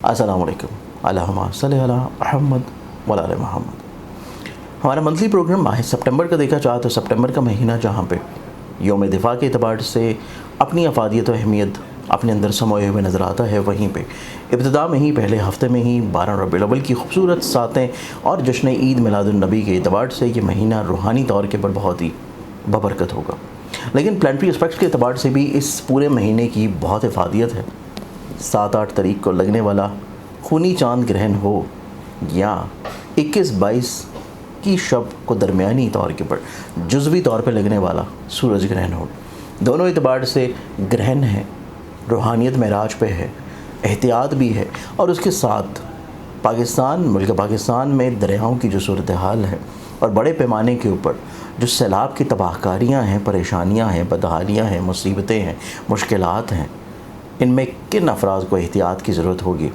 अस्सलाम वालेकुम। अल्लाहुम्मा सल्ली अला मुहम्मद व अला मुहम्मद। हमारा मंथली प्रोग्राम माह सितंबर का देखा जाए तो सितंबर का महीना जहाँ पे यौम दिफा के अतबार से अपनी अफादियत व अहमियत अपने अंदर समोए हुए नज़र आता है, वहीं पे इब्तिदा में ही पहले हफ्ते में ही 12 रबीउल अव्वल की खूबसूरत सातें और जश्न ईद मिलादुन नबी के अतबार से ये महीना रूहानी तौर के पर बहुत ही बबरकत होगा। लेकिन प्लानिटरी एस्पेक्ट्स के अतबार से भी इस पूरे महीने की बहुत इफादियत है। 7-8 तारीख को लगने वाला खूनी चांद ग्रहण हो या 21-22 की शब को दरमियानी तौर के पर जुज़वी तौर पे लगने वाला सूरज ग्रहण हो, दोनों एतबार से ग्रहण है, रूहानियत महराज पे है, एहतियात भी है। और उसके साथ मुल्क पाकिस्तान में दरियाओं की जो सूरत हाल है और बड़े पैमाने के ऊपर जो सैलाब की तबाहकारियाँ हैं, परेशानियाँ हैं, बदहालियाँ हैं, मुसीबतें हैं, मुश्किलात हैं, इनमें किन अफराद को एहतियात की ज़रूरत होगी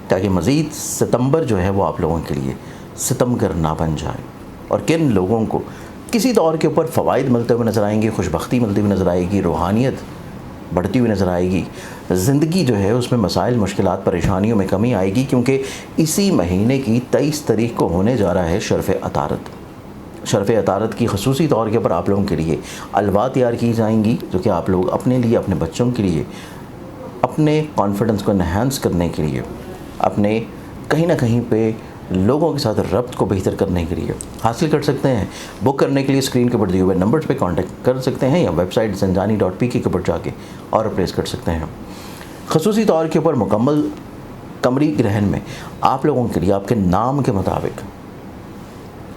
ताकि मज़ीद सितंबर जो है वो आप लोगों के लिए सितमगर ना बन जाए, और किन लोगों को किसी दौर के ऊपर फ़वाइद मिलते हुए नज़र आएंगे, खुशबख्ती मिलती हुई नज़र आएगी, रूहानियत बढ़ती हुई नज़र आएगी, ज़िंदगी जो है उसमें मसाइल, मुश्किलात, परेशानियों में कमी आएगी, क्योंकि इसी महीने की 23 तारीख को होने जा रहा है शर्फ़ अतारत। शर्फ़ अतारत की ख़ुसूसी तौर के ऊपर आप लोगों के लिए अलवा तैयार की जाएंगी, जो कि आप लोग अपने लिए, अपने बच्चों के लिए, अपने कॉन्फिडेंस को इन्हांस करने के लिए, अपने कहीं ना कहीं पे लोगों के साथ रब्त को बेहतर करने के लिए हासिल कर सकते हैं। बुक करने के लिए स्क्रीन के ऊपर दिए हुए नंबर्स पे कांटेक्ट कर सकते हैं या वेबसाइट zanjani.pk के ऊपर जाके और प्लेस कर सकते हैं। ख़ुसूसी तौर के ऊपर मुकम्मल कमरी ग्रहण में आप लोगों के लिए आपके नाम के मुताबिक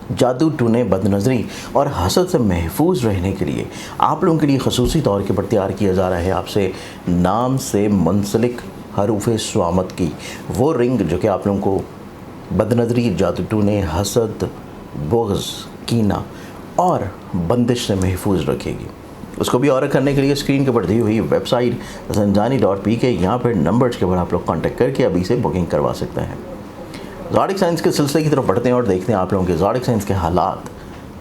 जादू, टूने, बदनज़री और हसद से महफूज रहने के लिए आप लोगों के लिए ख़ुसूसी तौर के ऊपर तैयार किया जा रहा है आपसे नाम से मुंसलिक हरूफ स्वामत की वो रिंग, जो कि आप लोगों को बदनज़री, जादू टूने, हसद, बुग़्ज़, कीना और बंदिश से महफूज रखेगी। उसको भी और करने के लिए स्क्रीन के ऊपर दी हुई वेबसाइट zanjani.pk, यहाँ पर नंबर्स के ऊपर आप लोग कॉन्टेक्ट करके अभी से बुकिंग करवा सकते हैं। ज़ोडिक साइंस के सिलसिले की तरफ बढ़ते हैं और देखते हैं आप लोगों के ज़ोडिक साइंस के हालात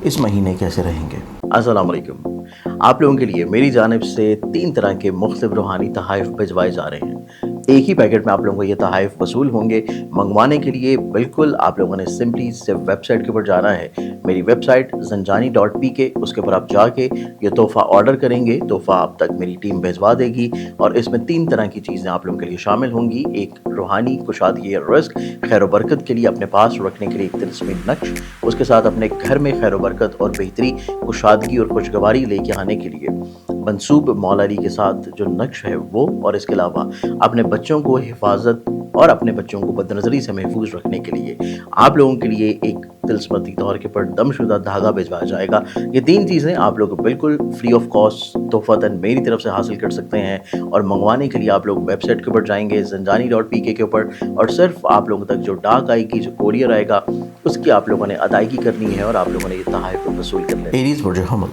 इस महीने कैसे रहेंगे। अस्सलाम वालेकुम। आप लोगों के लिए मेरी जानिब से 3 तरह के मुख्तलिफ रूहानी तहाइफ भिजवाए जा रहे हैं। एक ही पैकेट में आप लोगों को ये तहाइफ वसूल होंगे। मंगवाने के लिए बिल्कुल आप लोगों ने सिंपली से वेबसाइट के ऊपर जाना है, मेरी वेबसाइट zanjani.pk, उसके ऊपर आप जाके ये तोहफ़ा ऑर्डर करेंगे, तोहफ़ा आप तक मेरी टीम भिजवा देगी। और इसमें 3 तरह की चीज़ें आप लोगों के लिए शामिल होंगी। एक रूहानी कुशादगी, रिस्क, खैर व बरकत के लिए अपने पास रखने के लिए एक तिल्स्मी नक्श, उसके साथ अपने घर में खैर व बरकत और बेहतरी, कुशादगी और खुशगवारी लेके आने के लिए मंसूब मौला अली के साथ जो नक्श है वो, और इसके अलावा अपने बच्चों को हिफाजत और अपने बच्चों को बदनज़री से महफूज रखने के लिए आप लोगों के लिए एक तिल्स्मती तौर के पर दमशुदा धागा भिजवाया जाएगा। ये 3 चीज़ें आप लोग बिल्कुल फ्री ऑफ कॉस्ट तोहफ़तन मेरी तरफ से हासिल कर सकते हैं। और मंगवाने के लिए आप लोग वेबसाइट के ऊपर जाएंगे zanjani.pk के ऊपर, और सिर्फ आप लोगों तक जो डाक आएगी, जो कोरियर आएगा, उसकी आप लोगों ने अदायगी करनी है और आप लोगों ने ये तहाइफ वसूल करना है। एरीज़ बुर्ज हमल,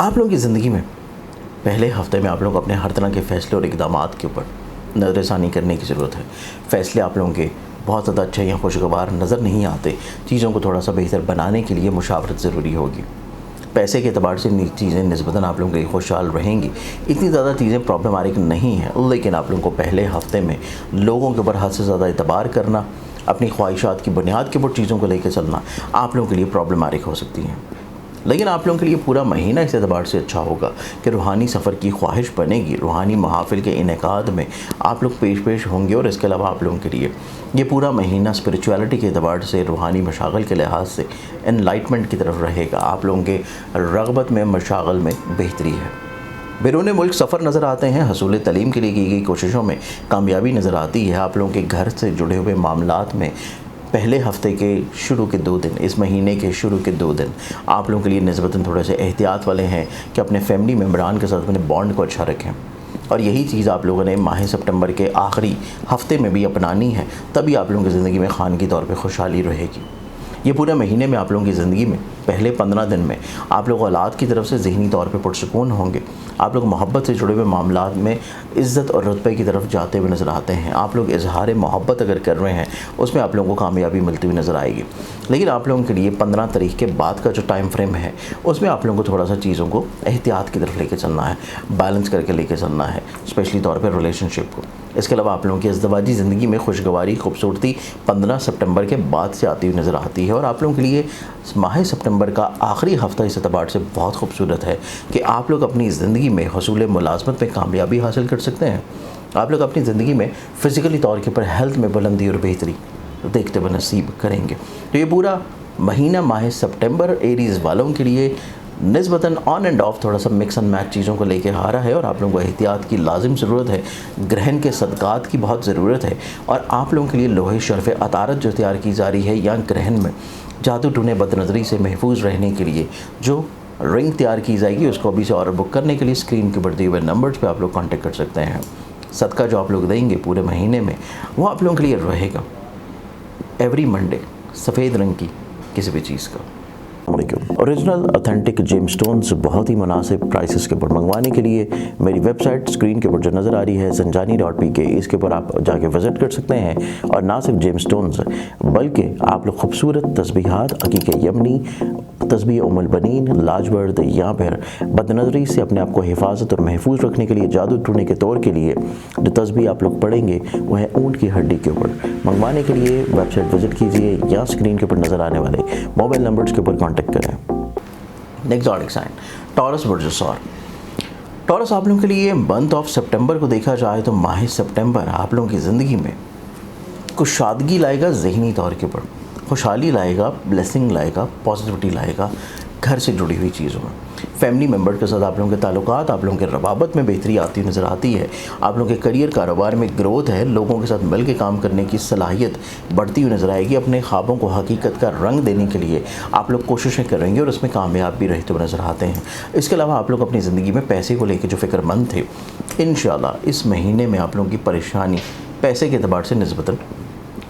आप लोगों की ज़िंदगी में पहले हफ्ते में आप लोग अपने हर तरह के फ़ैसले और इक़दामात के ऊपर नज़रसानी करने की ज़रूरत है। फ़ैसले आप लोगों के बहुत ज़्यादा अच्छे या खुशगवार नज़र नहीं आते। चीज़ों को थोड़ा सा बेहतर बनाने के लिए मुशावरत ज़रूरी होगी। पैसे के अतबार से चीज़ें निस्बतन आप लोगों के लिए खुशहाल रहेंगी। इतनी ज़्यादा चीज़ें प्रॉब्लमाटिक नहीं हैं, लेकिन आप लोगों को पहले हफ्ते में लोगों के ऊपर हद से ज़्यादा एतबार करना, अपनी ख्वाहिशात की बुनियाद के ऊपर चीज़ों को लेकर चलना आप लोगों के लिए प्रॉब्लमाटिक हो सकती हैं। लेकिन आप लोगों के लिए पूरा महीना इस एतबार से अच्छा होगा कि रूहानी सफ़र की ख्वाहिश बनेगी, रूहानी महाफिल के इनेकाद में आप लोग पेश होंगे। और इसके अलावा आप लोगों के लिए ये पूरा महीना स्पिरिचुअलिटी के एतबार से, रूहानी मशागल के लिहाज से एनलाइटमेंट की तरफ रहेगा। आप लोगों के रग़बत में, मशागल में बेहतरी है। बैरून मुल्क सफ़र नज़र आते हैं, हसूल तलीम के लिए की गई कोशिशों में कामयाबी नज़र आती है। आप लोगों के घर से जुड़े हुए मामलात में पहले हफ्ते के शुरू के 2 दिन, इस महीने के शुरू के 2 दिन आप लोगों के लिए निस्बतन थोड़े से एहतियात वाले हैं कि अपने फैमिली मेम्बरान के साथ अपने बॉन्ड को अच्छा रखें। और यही चीज़ आप लोगों ने माह सितंबर के आखिरी हफ्ते में भी अपनानी है, तभी आप लोगों की ज़िंदगी में खानगी तौर पे खुशहाली रहेगी। ये पूरे महीने में आप लोगों की ज़िंदगी में पहले 15 दिन में आप लोग औलाद की तरफ से ज़हनी तौर पे पुरसुकून होंगे। आप लोग मोहब्बत से जुड़े हुए मामलात में इज़्ज़त और रुतबे की तरफ जाते हुए नज़र आते हैं। आप लोग इजहार मोहब्बत अगर कर रहे हैं उसमें आप लोगों को कामयाबी मिलती हुई नज़र आएगी। लेकिन आप लोगों के लिए 15 तारीख के बाद का जो टाइम फ्रेम है उसमें आप लोगों को थोड़ा सा चीज़ों को एहतियात की तरफ लेके चलना है, बैलेंस करके लेके चलना है, स्पेशली तौर पर रिलेशनशिप को। इसके अलावा आप लोगों की अज़दवाजी ज़िंदगी में खुशगवारी खूबसूरती 15 सितंबर के बाद से आती हुई नज़र आती है। और आप लोगों के लिए माह सितंबर का आखिरी हफ्ता इस एतबार से बहुत खूबसूरत है कि आप लोग अपनी ज़िंदगी में हसूल मुलाज़मत में कामयाबी हासिल कर सकते हैं। आप लोग अपनी ज़िंदगी में फ़िज़िकली तौर के ऊपर हेल्थ में बुलंदी और बेहतरी देखते हुए नसीब करेंगे। तो ये पूरा महीना माह सितंबर एरीज़ वालों के लिए निस्बतन ऑन एंड ऑफ थोड़ा सा मिक्स एंड मैच चीज़ों को लेके आ रहा है और आप लोगों को एहतियात की लाजिम ज़रूरत है, ग्रहण के सदक़ात की बहुत ज़रूरत है। और आप लोगों के लिए लोहे शर्फ़ अतारत जो तैयार की जा रही है या ग्रहण में जादू टूने बदनज़री से महफूज रहने के लिए जो रिंग तैयार की जाएगी उसको अभी से ऑर्डर बुक करने के लिए स्क्रीन के ऊपर दिए हुए नंबर्स पे आप लोग कांटेक्ट कर सकते हैं। सदका जो आप लोग देंगे पूरे महीने में वो आप लोगों के लिए रहेगा एवरी मंडे सफ़ेद रंग की किसी भी चीज़ का। ओरिजिनल ऑथेंटिक जेमस्टोन्स बहुत ही मुनासिब प्राइसेस के ऊपर मंगवाने के लिए मेरी वेबसाइट स्क्रीन के ऊपर जो नज़र आ रही है zanjani.pk, इसके ऊपर आप जाके विज़िट कर सकते हैं। और ना सिर्फ जेमस्टोन्स बल्कि आप लोग खूबसूरत तस्बीहात अकीक यमनी, तस्बीह उम्मुल बनीन, लाजवर्द या फिर बदनज़री से अपने आप को हिफाजत और महफूज रखने के लिए जादू टूने के तौर के लिए जो तस्बीह आप लोग पढ़ेंगे वो है ऊँट की हड्डी के ऊपर। मंगवाने के लिए वेबसाइट विज़िट कीजिए या स्क्रीन के ऊपर नज़र आने वाले मोबाइल नंबर्स के ऊपर कॉन्टेक्ट करें। नेक्स्ट ज़ोडिक साइन टॉरस बुर्ज सौर। टॉरस आप लोगों के लिए मंथ ऑफ सितंबर को देखा जाए तो माह सितंबर आप लोगों की ज़िंदगी में कुछ शादगी लाएगा, ज़हनी तौर के ऊपर खुशहाली लाएगा, ब्लेसिंग लाएगा, पॉजिटिविटी लाएगा घर से जुड़ी हुई चीज़ों में। फैमिली मेम्बर के साथ आप लोगों के ताल्लुकात, आप लोगों के रवाबत में बेहतरी आती नज़र आती है। आप लोगों के करियर कारोबार में ग्रोथ है, लोगों के साथ मिल के काम करने की सलाहियत बढ़ती हुई नज़र आएगी। अपने ख्वाबों को हकीकत का रंग देने के लिए आप लोग कोशिशें करेंगे और उसमें कामयाब भी रहते हुए नज़र आते हैं। इसके अलावा आप लोग अपनी ज़िंदगी में पैसे को लेकर जो फ़िक्रमंद थे, इंशाल्लाह इस महीने में आप लोगों की परेशानी पैसे के अतबार से निस्बतन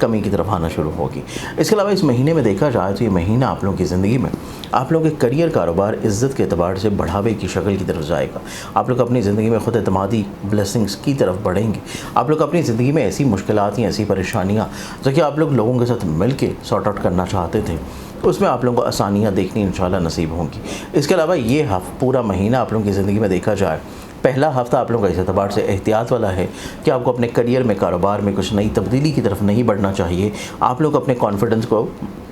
कमी की तरफ आना शुरू होगी। इसके अलावा इस महीने में देखा जाए तो ये महीना आप लोगों की ज़िंदगी में आप लोगों के करियर कारोबार इज़्ज़त के एतबार से बढ़ावे की शक्ल की तरफ जाएगा। आप लोग अपनी ज़िंदगी में ख़ुद एतमादी ब्लेसिंग्स की तरफ बढ़ेंगे। आप लोग अपनी ज़िंदगी में ऐसी मुश्किलात या ऐसी परेशानियाँ जो कि आप लोग लोगों के साथ मिल के सॉर्ट आउट करना चाहते थे उसमें आप लोगों को आसानियाँ देखनी इंशाल्लाह नसीब होंगी। इसके अलावा ये पूरा महीना आप लोगों की ज़िंदगी में देखा जाए पहला हफ्ता आप लोगों का इस एतबार से एहतियात वाला है कि आपको अपने करियर में कारोबार में कुछ नई तब्दीली की तरफ नहीं बढ़ना चाहिए। आप लोग अपने कॉन्फिडेंस को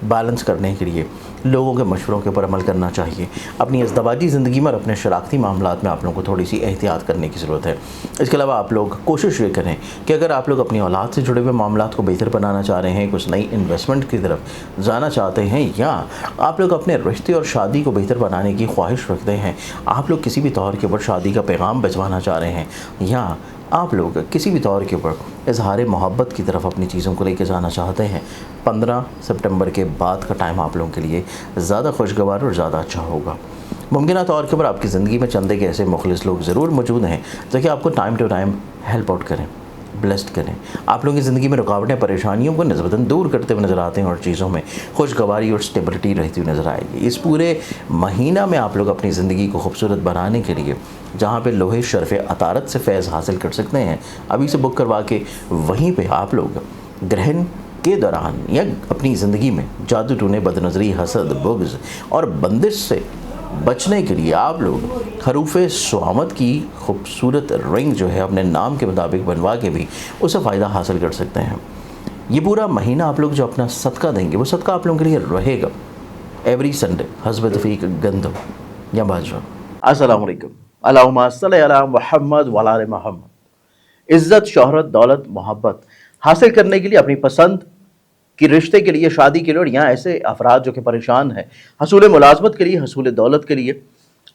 बैलेंस करने के लिए लोगों के मशवरों के ऊपर अमल करना चाहिए। अपनी अज़दवाजी ज़िंदगी में और अपने शराकती मामलात में आप लोगों को थोड़ी सी एहतियात करने की ज़रूरत है। इसके अलावा आप लोग कोशिश ये करें कि अगर आप लोग अपनी औलाद से जुड़े हुए मामलात को बेहतर बनाना चाह रहे हैं, कुछ नई इन्वेस्टमेंट की तरफ जाना चाहते हैं, या आप लोग अपने रिश्ते और शादी को बेहतर बनाने की ख्वाहिश रखते हैं, आप लोग किसी भी तौर के ऊपर शादी का पैगाम भिजवाना चाह रहे हैं, या आप लोग किसी भी तौर के ऊपर इजहार मोहब्बत की तरफ अपनी चीज़ों को लेकर जाना चाहते हैं, 15 सितंबर के बाद का टाइम आप लोगों के लिए ज़्यादा खुशगवार और ज़्यादा अच्छा होगा। मुमकिन तौर के ऊपर आपकी ज़िंदगी में चंद के ऐसे मुखलिस लोग ज़रूर मौजूद हैं जो कि आपको time to time help out करें, ब्लेस्ड करें, आप लोगों की ज़िंदगी में रुकावटें परेशानियों को निस्बतन दूर करते हुए नज़र आते हैं और चीज़ों में खुशगवारी और स्टेबिलिटी रहती हुई नज़र आएगी। इस पूरे महीना में आप लोग अपनी ज़िंदगी को खूबसूरत बनाने के लिए जहाँ पे लोहे शर्फ़ अतारत से फैज़ हासिल कर सकते हैं, अभी से बुक करवा के वहीं पे आप लोग ग्रहण के दौरान या अपनी ज़िंदगी में जादू टूने बदनज़री हसद बुग़्ज़ और बंदिश से बचने के लिए आप लोग हरूफ स्वामत की खूबसूरत रिंग जो है अपने नाम के मुताबिक बनवा के भी उससे फ़ायदा हासिल कर सकते हैं। ये पूरा महीना आप लोग जो अपना सदका देंगे वो सदका आप लोगों के लिए रहेगा एवरी संडे हस्ब तफ़ीक गंदम या बाजरा। अस्सलाम वालेकुम, अल्लाहुम्मा सल्लि अला मुहम्मद व अला आलि मुहम्मद। इज़्ज़त, शोहरत, दौलत, मोहब्बत हासिल करने के लिए, अपनी पसंद कि रिश्ते के लिए, शादी के लिए, और यहाँ ऐसे अफराद जो कि परेशान हैं हसूल मुलाजमत के लिए, हसूल दौलत के लिए,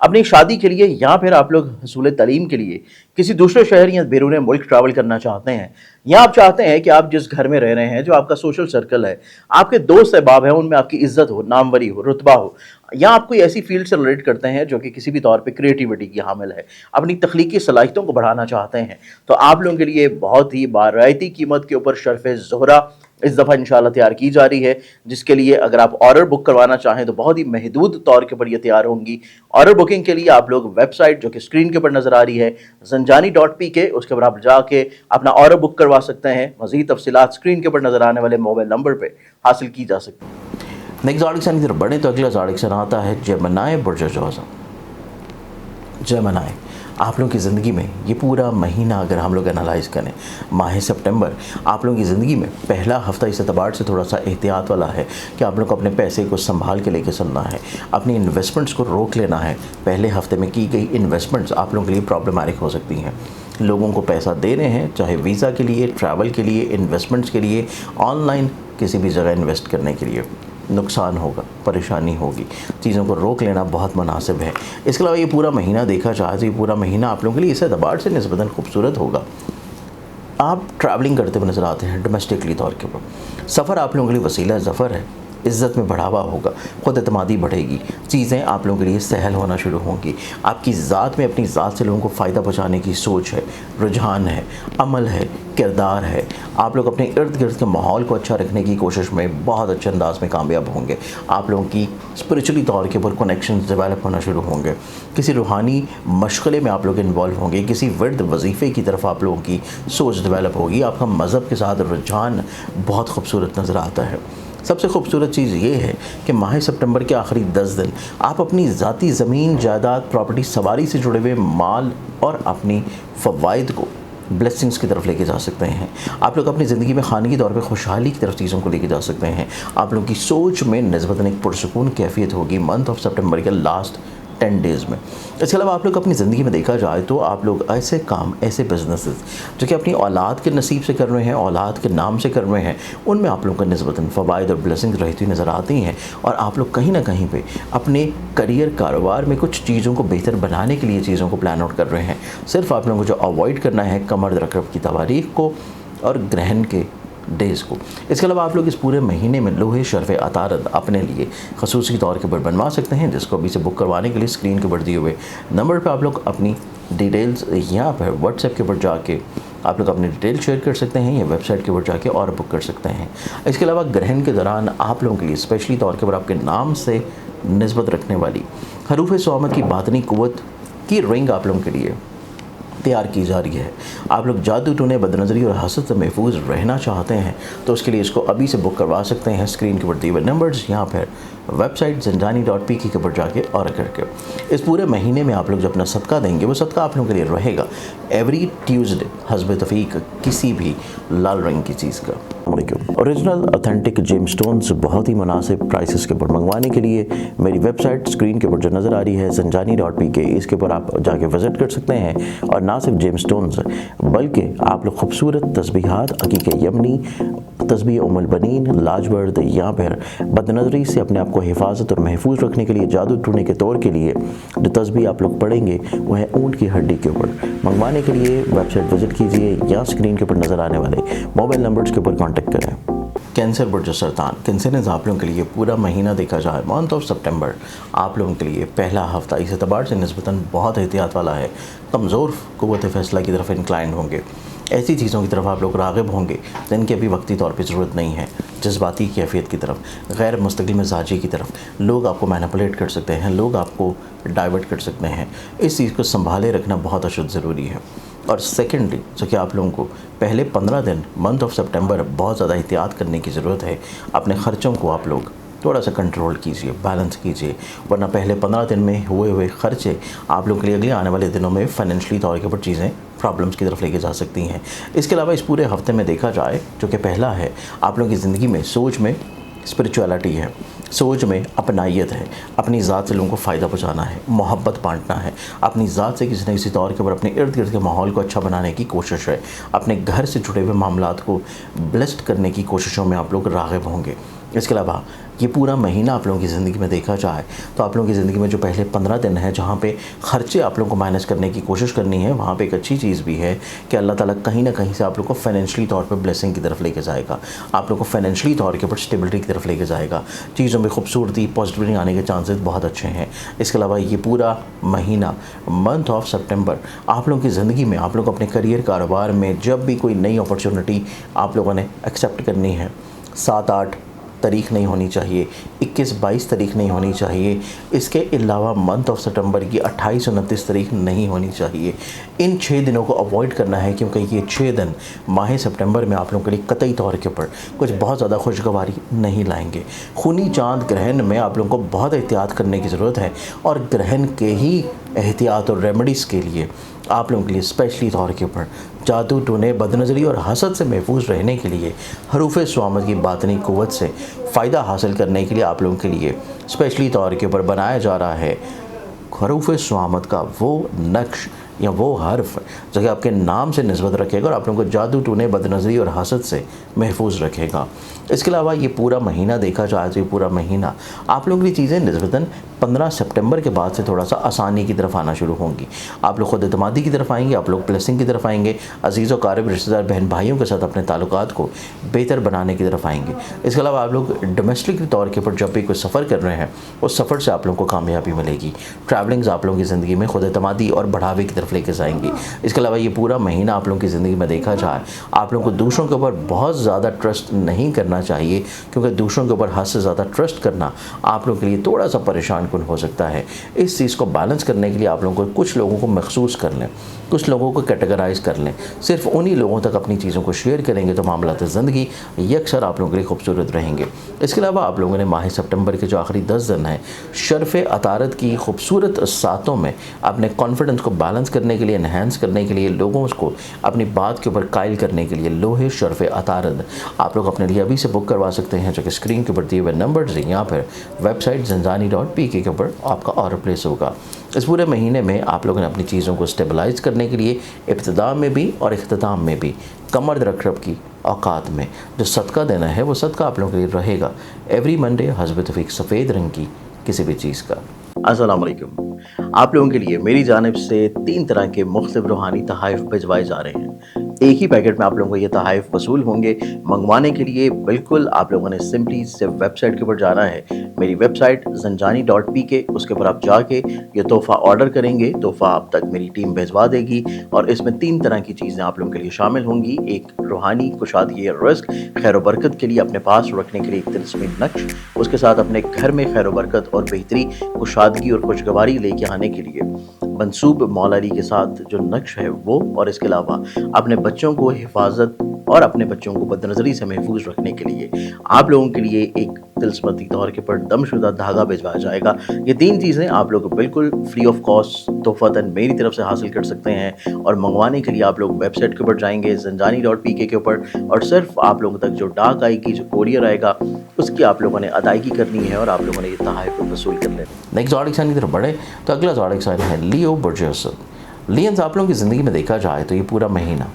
अपनी शादी के लिए, या फिर आप लोग हसूल तालीम के लिए किसी दूसरे शहर या बैरून मुल्क ट्रैवल करना चाहते हैं, या आप चाहते हैं कि आप जिस घर में रह रहे हैं, जो आपका सोशल सर्कल है, आपके दोस्त अहबाब हैं, उनमें आपकी इज्जत हो, नामवरी हो, रुतबा हो, या आप कोई ऐसी फील्ड से रिलेट करते हैं जो कि किसी भी तौर पे क्रिएटिविटी की हामिल है, अपनी तख्लीकी सलाहियतों को बढ़ाना चाहते हैं, तो आप लोगों के लिए बहुत ही बारायती कीमत के ऊपर शर्फ़ ज़ोहरा इस दफ़ा इंशाल्लाह तैयार की जा रही है, जिसके लिए अगर आप ऑर्डर बुक करवाना चाहें तो बहुत ही महदूद तौर के ऊपर ये तैयार होंगी। ऑर्डर बुकिंग के लिए आप लोग वेबसाइट जो कि स्क्रीन के ऊपर नज़र आ रही है zanjani.pk, उसके ऊपर आप जाके अपना ऑर्डर बुक करवा सकते हैं। मज़ीद तफसीलात स्क्रीन के ऊपर नज़र आने वाले मोबाइल नंबर पर हासिल की जा सकती है। नेक्स्ट ज़ाडिक्सन की तरफ बढ़े तो अगला ज़ाडिक्सन आता है जेमिनी बुर्ज जोज़ा। जेमिनी, आप लोगों की ज़िंदगी में ये पूरा महीना अगर हम लोग एनालाइज़ करें, माह सितंबर आप लोगों की ज़िंदगी में पहला हफ़्ता इस एतबार से थोड़ा सा एहतियात वाला है कि आप लोग को अपने पैसे को संभाल के लेके चलना है, अपनी इन्वेस्टमेंट्स को रोक लेना है। पहले हफ्ते में की गई इन्वेस्टमेंट्स आप लोगों के लिए प्रॉब्लमैटिक हो सकती हैं। लोगों को पैसा दे रहे हैं, चाहे वीज़ा के लिए, ट्रैवल के लिए, इन्वेस्टमेंट्स के लिए, ऑनलाइन किसी भी जगह इन्वेस्ट करने के लिए, नुकसान होगा, परेशानी होगी। चीज़ों को रोक लेना बहुत मुनासिब है। इसके अलावा ये पूरा महीना देखा जाए तो ये पूरा महीना आप लोगों के लिए इस एतबार से निस्बतन खूबसूरत होगा। आप ट्रैवलिंग करते हुए नज़र आते हैं डोमेस्टिकली तौर के ऊपर। सफ़र आप लोगों के लिए वसीला ज़फ़र है, इज़्ज़त में बढ़ावा होगा, ख़ुद एतमादी बढ़ेगी, चीज़ें आप लोगों के लिए सहल होना शुरू होंगी। आपकी ज़ात में अपनी ज़ात से लोगों को फ़ायदा पहुँचाने की सोच है, रुझान है, अमल है, किरदार है। आप लोग अपने इर्द गिर्द के माहौल को अच्छा रखने की कोशिश में बहुत अच्छे अंदाज में कामयाब होंगे। आप लोगों की स्पिरिचुअली तौर के ऊपर कनेक्शन डेवलप होना शुरू होंगे। किसी रूहानी मशगले में आप लोग इन्वॉल्व होंगे, किसी विर्द वजीफ़े की तरफ आप लोगों की सोच डेवलप होगी। आपका मज़हब के साथ रुझान बहुत खूबसूरत नज़र आता है। सबसे खूबसूरत चीज़ ये है कि माह सितंबर के आखिरी 10 दिन आप अपनी ज़ाती ज़मीन, जायदाद, प्रॉपर्टी, सवारी से जुड़े हुए माल और अपनी फ़वाइद को ब्लेसिंग्स की तरफ लेके जा सकते हैं। आप लोग अपनी ज़िंदगी में खानगी तौर पे खुशहाली की तरफ चीज़ों को लेके जा सकते हैं। आप लोगों की सोच में निस्बतन एक पुरसुकून कैफियत होगी मंथ ऑफ सितंबर के लास्ट 10 डेज़ में। इसके अलावा आप लोग अपनी ज़िंदगी में देखा जाए तो आप लोग ऐसे काम, ऐसे बिजनेसेस जो कि अपनी औलाद के नसीब से कर रहे हैं, औलाद के नाम से कर रहे हैं, उनमें आप लोगों का निस्बतन फ़वाइद और ब्लेसिंग्स रहती नज़र आती हैं। और आप लोग कहीं ना कहीं पे अपने करियर, कारोबार में कुछ चीज़ों को बेहतर बनाने के लिए चीज़ों को प्लान आउट कर रहे हैं। सिर्फ आप लोगों को जो अवॉइड करना है कमर रकब की तवारीख को और ग्रहण के डेज़ को। इसके अलावा आप लोग इस पूरे महीने में लोहे शर्फ़ अतारत अपने लिए ख़ुसूसी तौर के ऊपर बनवा सकते हैं, जिसको अभी से बुक करवाने के लिए स्क्रीन के ऊपर दिए हुए नंबर पर आप लोग अपनी डिटेल्स यहाँ पर व्हाट्सएप के ऊपर जाके आप लोग अपनी डिटेल शेयर कर सकते हैं या वेबसाइट के ऊपर जाके और बुक कर सकते हैं। इसके अलावा ग्रहण के दौरान आप लोगों के लिए स्पेशली तौर के ऊपर आपके नाम से निस्बत रखने वाली हरूफ स्वामत की बातनी क़ुव्वत की रिंग आप लोगों के लिए तैयार की जा रही है। आप लोग जादू टोने, बदनज़री और हसद से महफूज रहना चाहते हैं तो उसके लिए इसको अभी से बुक करवा सकते हैं स्क्रीन के ऊपर दिए हुए नंबर्स यहाँ पर वेबसाइट zanjani.pk के ऊपर जाके और करके। इस पूरे महीने में आप लोग जो अपना सदका देंगे वो सदका आप लोगों के लिए रहेगा एवरी ट्यूसडे हस्ब तफ़ीक किसी भी लाल रंग की चीज़ का। ओरिजिनल ऑथेंटिक जेम स्टोन्स बहुत ही मुनासिब प्राइसेस के ऊपर मंगवाने के लिए मेरी वेबसाइट स्क्रीन के ऊपर जो नज़र आ रही है zanjani.pk, इसके ऊपर आप जाके विज़िट कर सकते हैं। और ना सिर्फ जेम स्टोन्स बल्कि आप लोग खूबसूरत तस्बीहात, अकीक यमनी, तस्बीह उम्मुल बनीन, लाजवर्द, यहाँ पर बदनज़री से अपने आप को हिफाजत और महफूज रखने के लिए जादू टूने के तौर के लिए जो तस्बीह आप लोग पढ़ेंगे वो है ऊँट की हड्डी के ऊपर। मंगवाने के लिए वेबसाइट विज़िट कीजिए या स्क्रीन के ऊपर नज़र आने वाले मोबाइल नंबर्स के ऊपर कॉन्टेक्ट करें। कैंसर बुर्ज सरतान, कैंसर आप लोगों के लिए पूरा महीना देखा जाए मंथ ऑफ सितंबर आप लोगों के लिए पहला हफ्ता इस एतबार से निस्बतन बहुत एहतियात वाला है। कमज़ोर क़ुव्वत फ़ैसला की तरफ इंक्लाइंड होंगे, ऐसी चीज़ों की तरफ आप लोग राग़िब होंगे जिनकी अभी वक्ती तौर पे ज़रूरत नहीं है। जज्बाती कैफियत की तरफ, गैर मुस्तकिल मिजाजी की तरफ लोग आपको मैनिपुलेट कर सकते हैं, लोग आपको डाइवर्ट कर सकते हैं। इस चीज़ को संभाले रखना बहुत अशद ज़रूरी है। और सेकेंडली जो कि आप लोगों को पहले 15 दिन मंथ ऑफ सितंबर बहुत ज़्यादा एहतियात करने की ज़रूरत है। अपने ख़र्चों को आप लोग थोड़ा सा कंट्रोल कीजिए, बैलेंस कीजिए, वरना पहले 15 दिन में हुए खर्चे आप लोगों के लिए अगले आने वाले दिनों में फाइनेंशियली तौर के ऊपर चीज़ें प्रॉब्लम्स की तरफ लेके जा सकती हैं। इसके अलावा इस पूरे हफ्ते में देखा जाए जो कि पहला है आप लोगों की ज़िंदगी में सोच में स्पिरिचुअलिटी है, सोच में अपनाइयत है, अपनी ज़ात से लोगों को फ़ायदा पहुँचाना है, मोहब्बत बांटना है, अपनी ज़ात से किसी न किसी तौर के ऊपर अपने इर्द गिर्द के माहौल को अच्छा बनाने की कोशिश है, अपने घर से जुड़े हुए मामलात को ब्लेस्ड करने की कोशिशों में आप लोग राग़िब होंगे। इसके अलावा ये पूरा महीना आप लोगों की ज़िंदगी में देखा जाए तो आप लोगों की ज़िंदगी में जो पहले 15 दिन है जहाँ पे ख़र्चे आप लोगों को मैनेज करने की कोशिश करनी है, वहाँ पे एक अच्छी चीज़ भी है कि अल्लाह ताला कहीं ना कहीं से आप लोग को फाइनेंशियली तौर पे ब्लेसिंग की तरफ लेके जाएगा, आप लोग को फाइनेंशियली तौर के ऊपर स्टेबिलिटी की तरफ लेके जाएगा। चीज़ों में खूबसूरती, पॉजिटिविटी आने के चांसेस बहुत अच्छे हैं। इसके अलावा ये पूरा महीना मंथ ऑफ सितंबर आप लोगों की ज़िंदगी में आप लोग अपने करियर, कारोबार में जब भी कोई नई अपॉर्चुनिटी आप लोगों ने एक्सेप्ट करनी है, 7-8 तारीख नहीं होनी चाहिए, 21-22 तारीख नहीं होनी चाहिए। इसके अलावा मंथ ऑफ सितंबर की 28-29 तारीख नहीं होनी चाहिए। इन 6 दिनों को अवॉइड करना है, क्योंकि ये 6 दिन माह सितंबर में आप लोगों के लिए कतई तौर के ऊपर कुछ बहुत ज़्यादा खुशगवारी नहीं लाएंगे। खूनी चांद ग्रहण में आप लोगों को बहुत एहतियात करने की ज़रूरत है, और ग्रहण के ही एहतियात और रेमेडीज़ के लिए आप लोगों के लिए स्पेशली तौर के ऊपर जादू टोने बदनज़री और हसद से महफूज रहने के लिए हरूफ स्वामत की बातनी क़ुव्वत से फ़ायदा हासिल करने के लिए आप लोगों के लिए स्पेशली तौर के ऊपर बनाया जा रहा है हरूफ स्वामत का वो नक्श या वो हर्फ जो कि आपके नाम से निस्बत रखेगा और आप लोगों को जादू टोने बदनज़री और हसद से महफूज रखेगा। इसके अलावा ये पूरा महीना देखा जाए तो ये पूरा महीना आप लोगों की चीज़ें निस्बतन 15 सितंबर के बाद से थोड़ा सा आसानी की तरफ आना शुरू होंगी। आप लोग खुद एतमादी की तरफ आएंगे, आप लोग ब्लेसिंग की तरफ आएंगे, अजीज़ व क़रीब रिश्तेदार बहन भाइयों के साथ अपने ताल्लुकात को बेहतर बनाने की तरफ आएंगे। इसके अलावा आप लोग डोमेस्टिक के तौर के ऊपर जब भी कोई सफ़र कर रहे हैं उस सफ़र से आप लोगों को कामयाबी मिलेगी। ट्रैवलिंग्स आप लोगों की ज़िंदगी में खुद एतमादी और बढ़ावे की तरफ लेकर जाएंगी। इसके अलावा ये पूरा महीना आप लोगों की ज़िंदगी में देखा जाए आप लोगों को दूसरों के ऊपर बहुत ज़्यादा ट्रस्ट नहीं करना चाहिए, क्योंकि दूसरों के ऊपर हद से ज़्यादा ट्रस्ट करना आप लोगों के लिए थोड़ा सा परेशान कुन हो सकता है। इस चीज़ को बैलेंस करने के लिए आप लोगों को कुछ लोगों को महसूस कर लें, कुछ लोगों को कैटेगराइज कर लें, सिर्फ उन्हीं लोगों तक अपनी चीज़ों को शेयर करेंगे तो मामलात ज़िंदगी यकसर आप लोगों के लिए खूबसूरत रहेंगे। इसके अलावा आप लोगों ने माह सितंबर के जो आखिरी 10 दिन हैं शर्फ़ अतारत की खूबसूरत सातों में अपने कॉन्फिडेंस को बैलेंस करने के लिए, इन्हेंस करने के लिए, लोगों को अपनी बात के ऊपर कायल करने के लिए लोहे शर्फ़ अतारत आप लोग अपने लिए अभी से बुक करवा सकते हैं, जो कि स्क्रीन के ऊपर दिए हुए नंबर से या फिर वेबसाइट ज़ंजानी.pk के ऊपर आपका ऑर्डर प्लेस होगा। इस पूरे महीने में आप लोगों ने अपनी चीज़ों को स्टेबलाइज करने के लिए इब्तिदा में भी और इख्तिताम में भी कमर रखरब की औकात में जो सदका देना है वो सदका आप लोगों के लिए रहेगा एवरी मंडे हस्ब तौफीक सफ़ेद रंग की किसी भी चीज़ का। अस्सलाम वालेकुम। आप लोगों के लिए मेरी जानिब से 3 तरह के मुख्तलिफ रूहानी तहाइफ भिजवाए जा रहे हैं। एक ही पैकेट में आप लोगों को ये तहाइफ वसूल होंगे। मंगवाने के लिए बिल्कुल आप लोगों ने सिंपली से वेबसाइट के ऊपर जाना है, मेरी वेबसाइट ज़ंजानी.pk, उसके ऊपर आप जाके ये तोहफ़ा ऑर्डर करेंगे, तोहफ़ा आप तक मेरी टीम भिजवा देगी और इसमें 3 तरह की चीज़ें आप लोगों के लिए शामिल होंगी। एक रूहानी कुशादगी रिस्क, खैर बरकत के लिए अपने पास रखने के लिए एक तिलस्मी नक्श, उसके साथ अपने घर में खैर बरकत और बेहतरी, कुशादगी और खुशगवारी लेके आने के लिए मंसूब मौलाली के साथ जो नक्श है वो, और इसके अलावा अपने बच्चों को हिफाजत और अपने बच्चों को बदनज़री से महफूज रखने के लिए आप लोगों के लिए एक तिलस्मती तौर के पर दमशुदा धागा भिजवाया जाएगा। ये 3 चीज़ें आप लोग बिल्कुल फ्री ऑफ कॉस्ट तोहफ़तन मेरी तरफ से हासिल कर सकते हैं। और मंगवाने के लिए आप लोग वेबसाइट के ऊपर जाएंगे ज़ंजानी.pk के ऊपर, और सिर्फ आप लोगों तक जो डाक आएगी, जो कोरियर आएगा, उसकी आप लोगों ने अदायगी करनी है और आप लोगों ने ये तहाइफ को वसूल कर लेना। नेक्स्ट ज़ोडिक साइन की तरफ बढ़े तो अगला ज़ोडिक साइन है लियो बुर्ज असद। लियंस आप लोगों की ज़िंदगी में देखा जाए तो ये पूरा महीना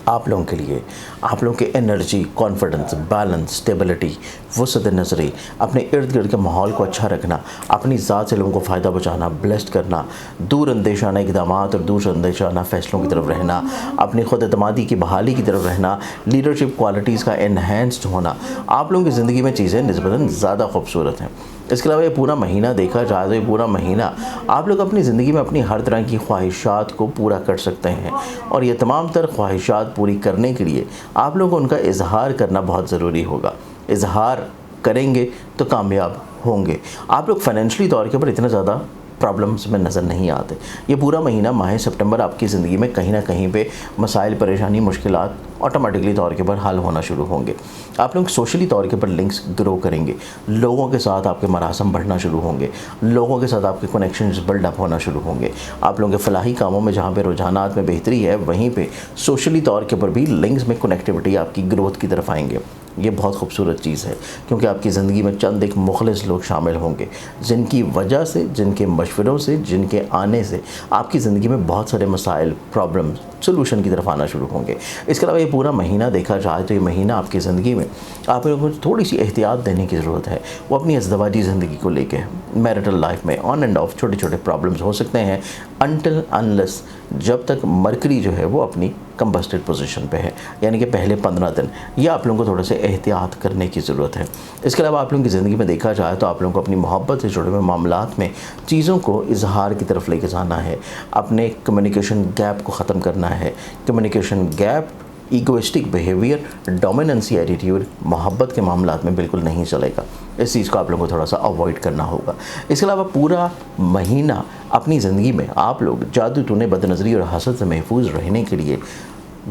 आप लोगों के लिए आप लोगों के एनर्जी, कॉन्फिडेंस, बैलेंस, स्टेबिलिटी, वसत नज़री, अपने इर्द गिर्द के माहौल को अच्छा रखना, अपनी ज़ात से लोगों को फ़ायदा पहुँचाना, ब्लेस्ड करना, दूर अंदेशाना इक़दाम और दूर अंदेशाना फ़ैसलों की तरफ रहना, अपनी खुद एतमादी की बहाली की तरफ रहना, लीडरशिप क्वालिटीज़ का एनहेंस्ड होना, आप लोगों की ज़िंदगी में चीज़ें निस्बतन ज़्यादा खूबसूरत हैं। इसके अलावा ये पूरा महीना देखा जाए तो ये पूरा महीना आप लोग अपनी ज़िंदगी में अपनी हर तरह की ख्वाहिशात को पूरा कर सकते हैं, और ये तमाम तर ख्वाहिशात पूरी करने के लिए आप लोगों को उनका इजहार करना बहुत ज़रूरी होगा। इजहार करेंगे तो कामयाब होंगे। आप लोग फाइनेंशियली तौर के ऊपर इतना ज़्यादा प्रॉब्लम्स में नज़र नहीं आते। ये पूरा महीना माह सितंबर आपकी ज़िंदगी में कहीं ना कहीं पे मसाइल, परेशानी, मुश्किलात ऑटोमेटिकली तौर के ऊपर हल होना शुरू होंगे। आप लोग सोशली तौर के ऊपर लिंक्स ग्रो करेंगे, लोगों के साथ आपके मरासम बढ़ना शुरू होंगे, लोगों के साथ आपके कनेक्शंस बिल्डअप होना शुरू होंगे। आप लोगों के फलाही कामों में जहाँ पे रुझानात में बेहतरी है, वहीं पे सोशली तौर के ऊपर भी लिंक्स में कनेक्टिविटी आपकी ग्रोथ की तरफ आएंगे। ये बहुत खूबसूरत चीज़ है, क्योंकि आपकी ज़िंदगी में चंद एक मुखलिस लोग शामिल होंगे जिनकी वजह से, जिनके मशवरों से, जिनके आने से आपकी ज़िंदगी में बहुत सारे मसाइल, प्रॉब्लम्स सोल्यूशन की तरफ आना शुरू होंगे। इसके अलावा ये पूरा महीना देखा जाए तो ये महीना आपकी ज़िंदगी में आप लोगों को थोड़ी सी एहतियात देने की ज़रूरत है। वो अपनी अज़दवाजी ज़िंदगी को लेके, मैरिटल लाइफ में ऑन एंड ऑफ छोटे छोटे प्रॉब्लम्स हो सकते हैं, अनटिल अनलेस जब तक मरकरी जो है वो अपनी कंबस्टेड पोजीशन पे है, यानी कि पहले 15 दिन, ये आप लोगों को थोड़े से एहतियात करने की ज़रूरत है। इसके अलावा आप लोगों की ज़िंदगी में देखा जाए तो आप लोगों को अपनी मोहब्बत से जुड़े हुए मामलात में चीज़ों को इजहार की तरफ लेके जाना है, अपने कम्युनिकेशन गैप को ख़त्म करना है। Communication gap egoistic behaviour, dominancy attitude मोहब्बत के मामलात में बिल्कुल नहीं चलेगा। इस चीज़ को आप लोगों को थोड़ा सा अवॉइड करना होगा। इसके अलावा पूरा महीना अपनी ज़िंदगी में आप लोग जादू टूने, बदनज़री और हसद से महफूज रहने के लिए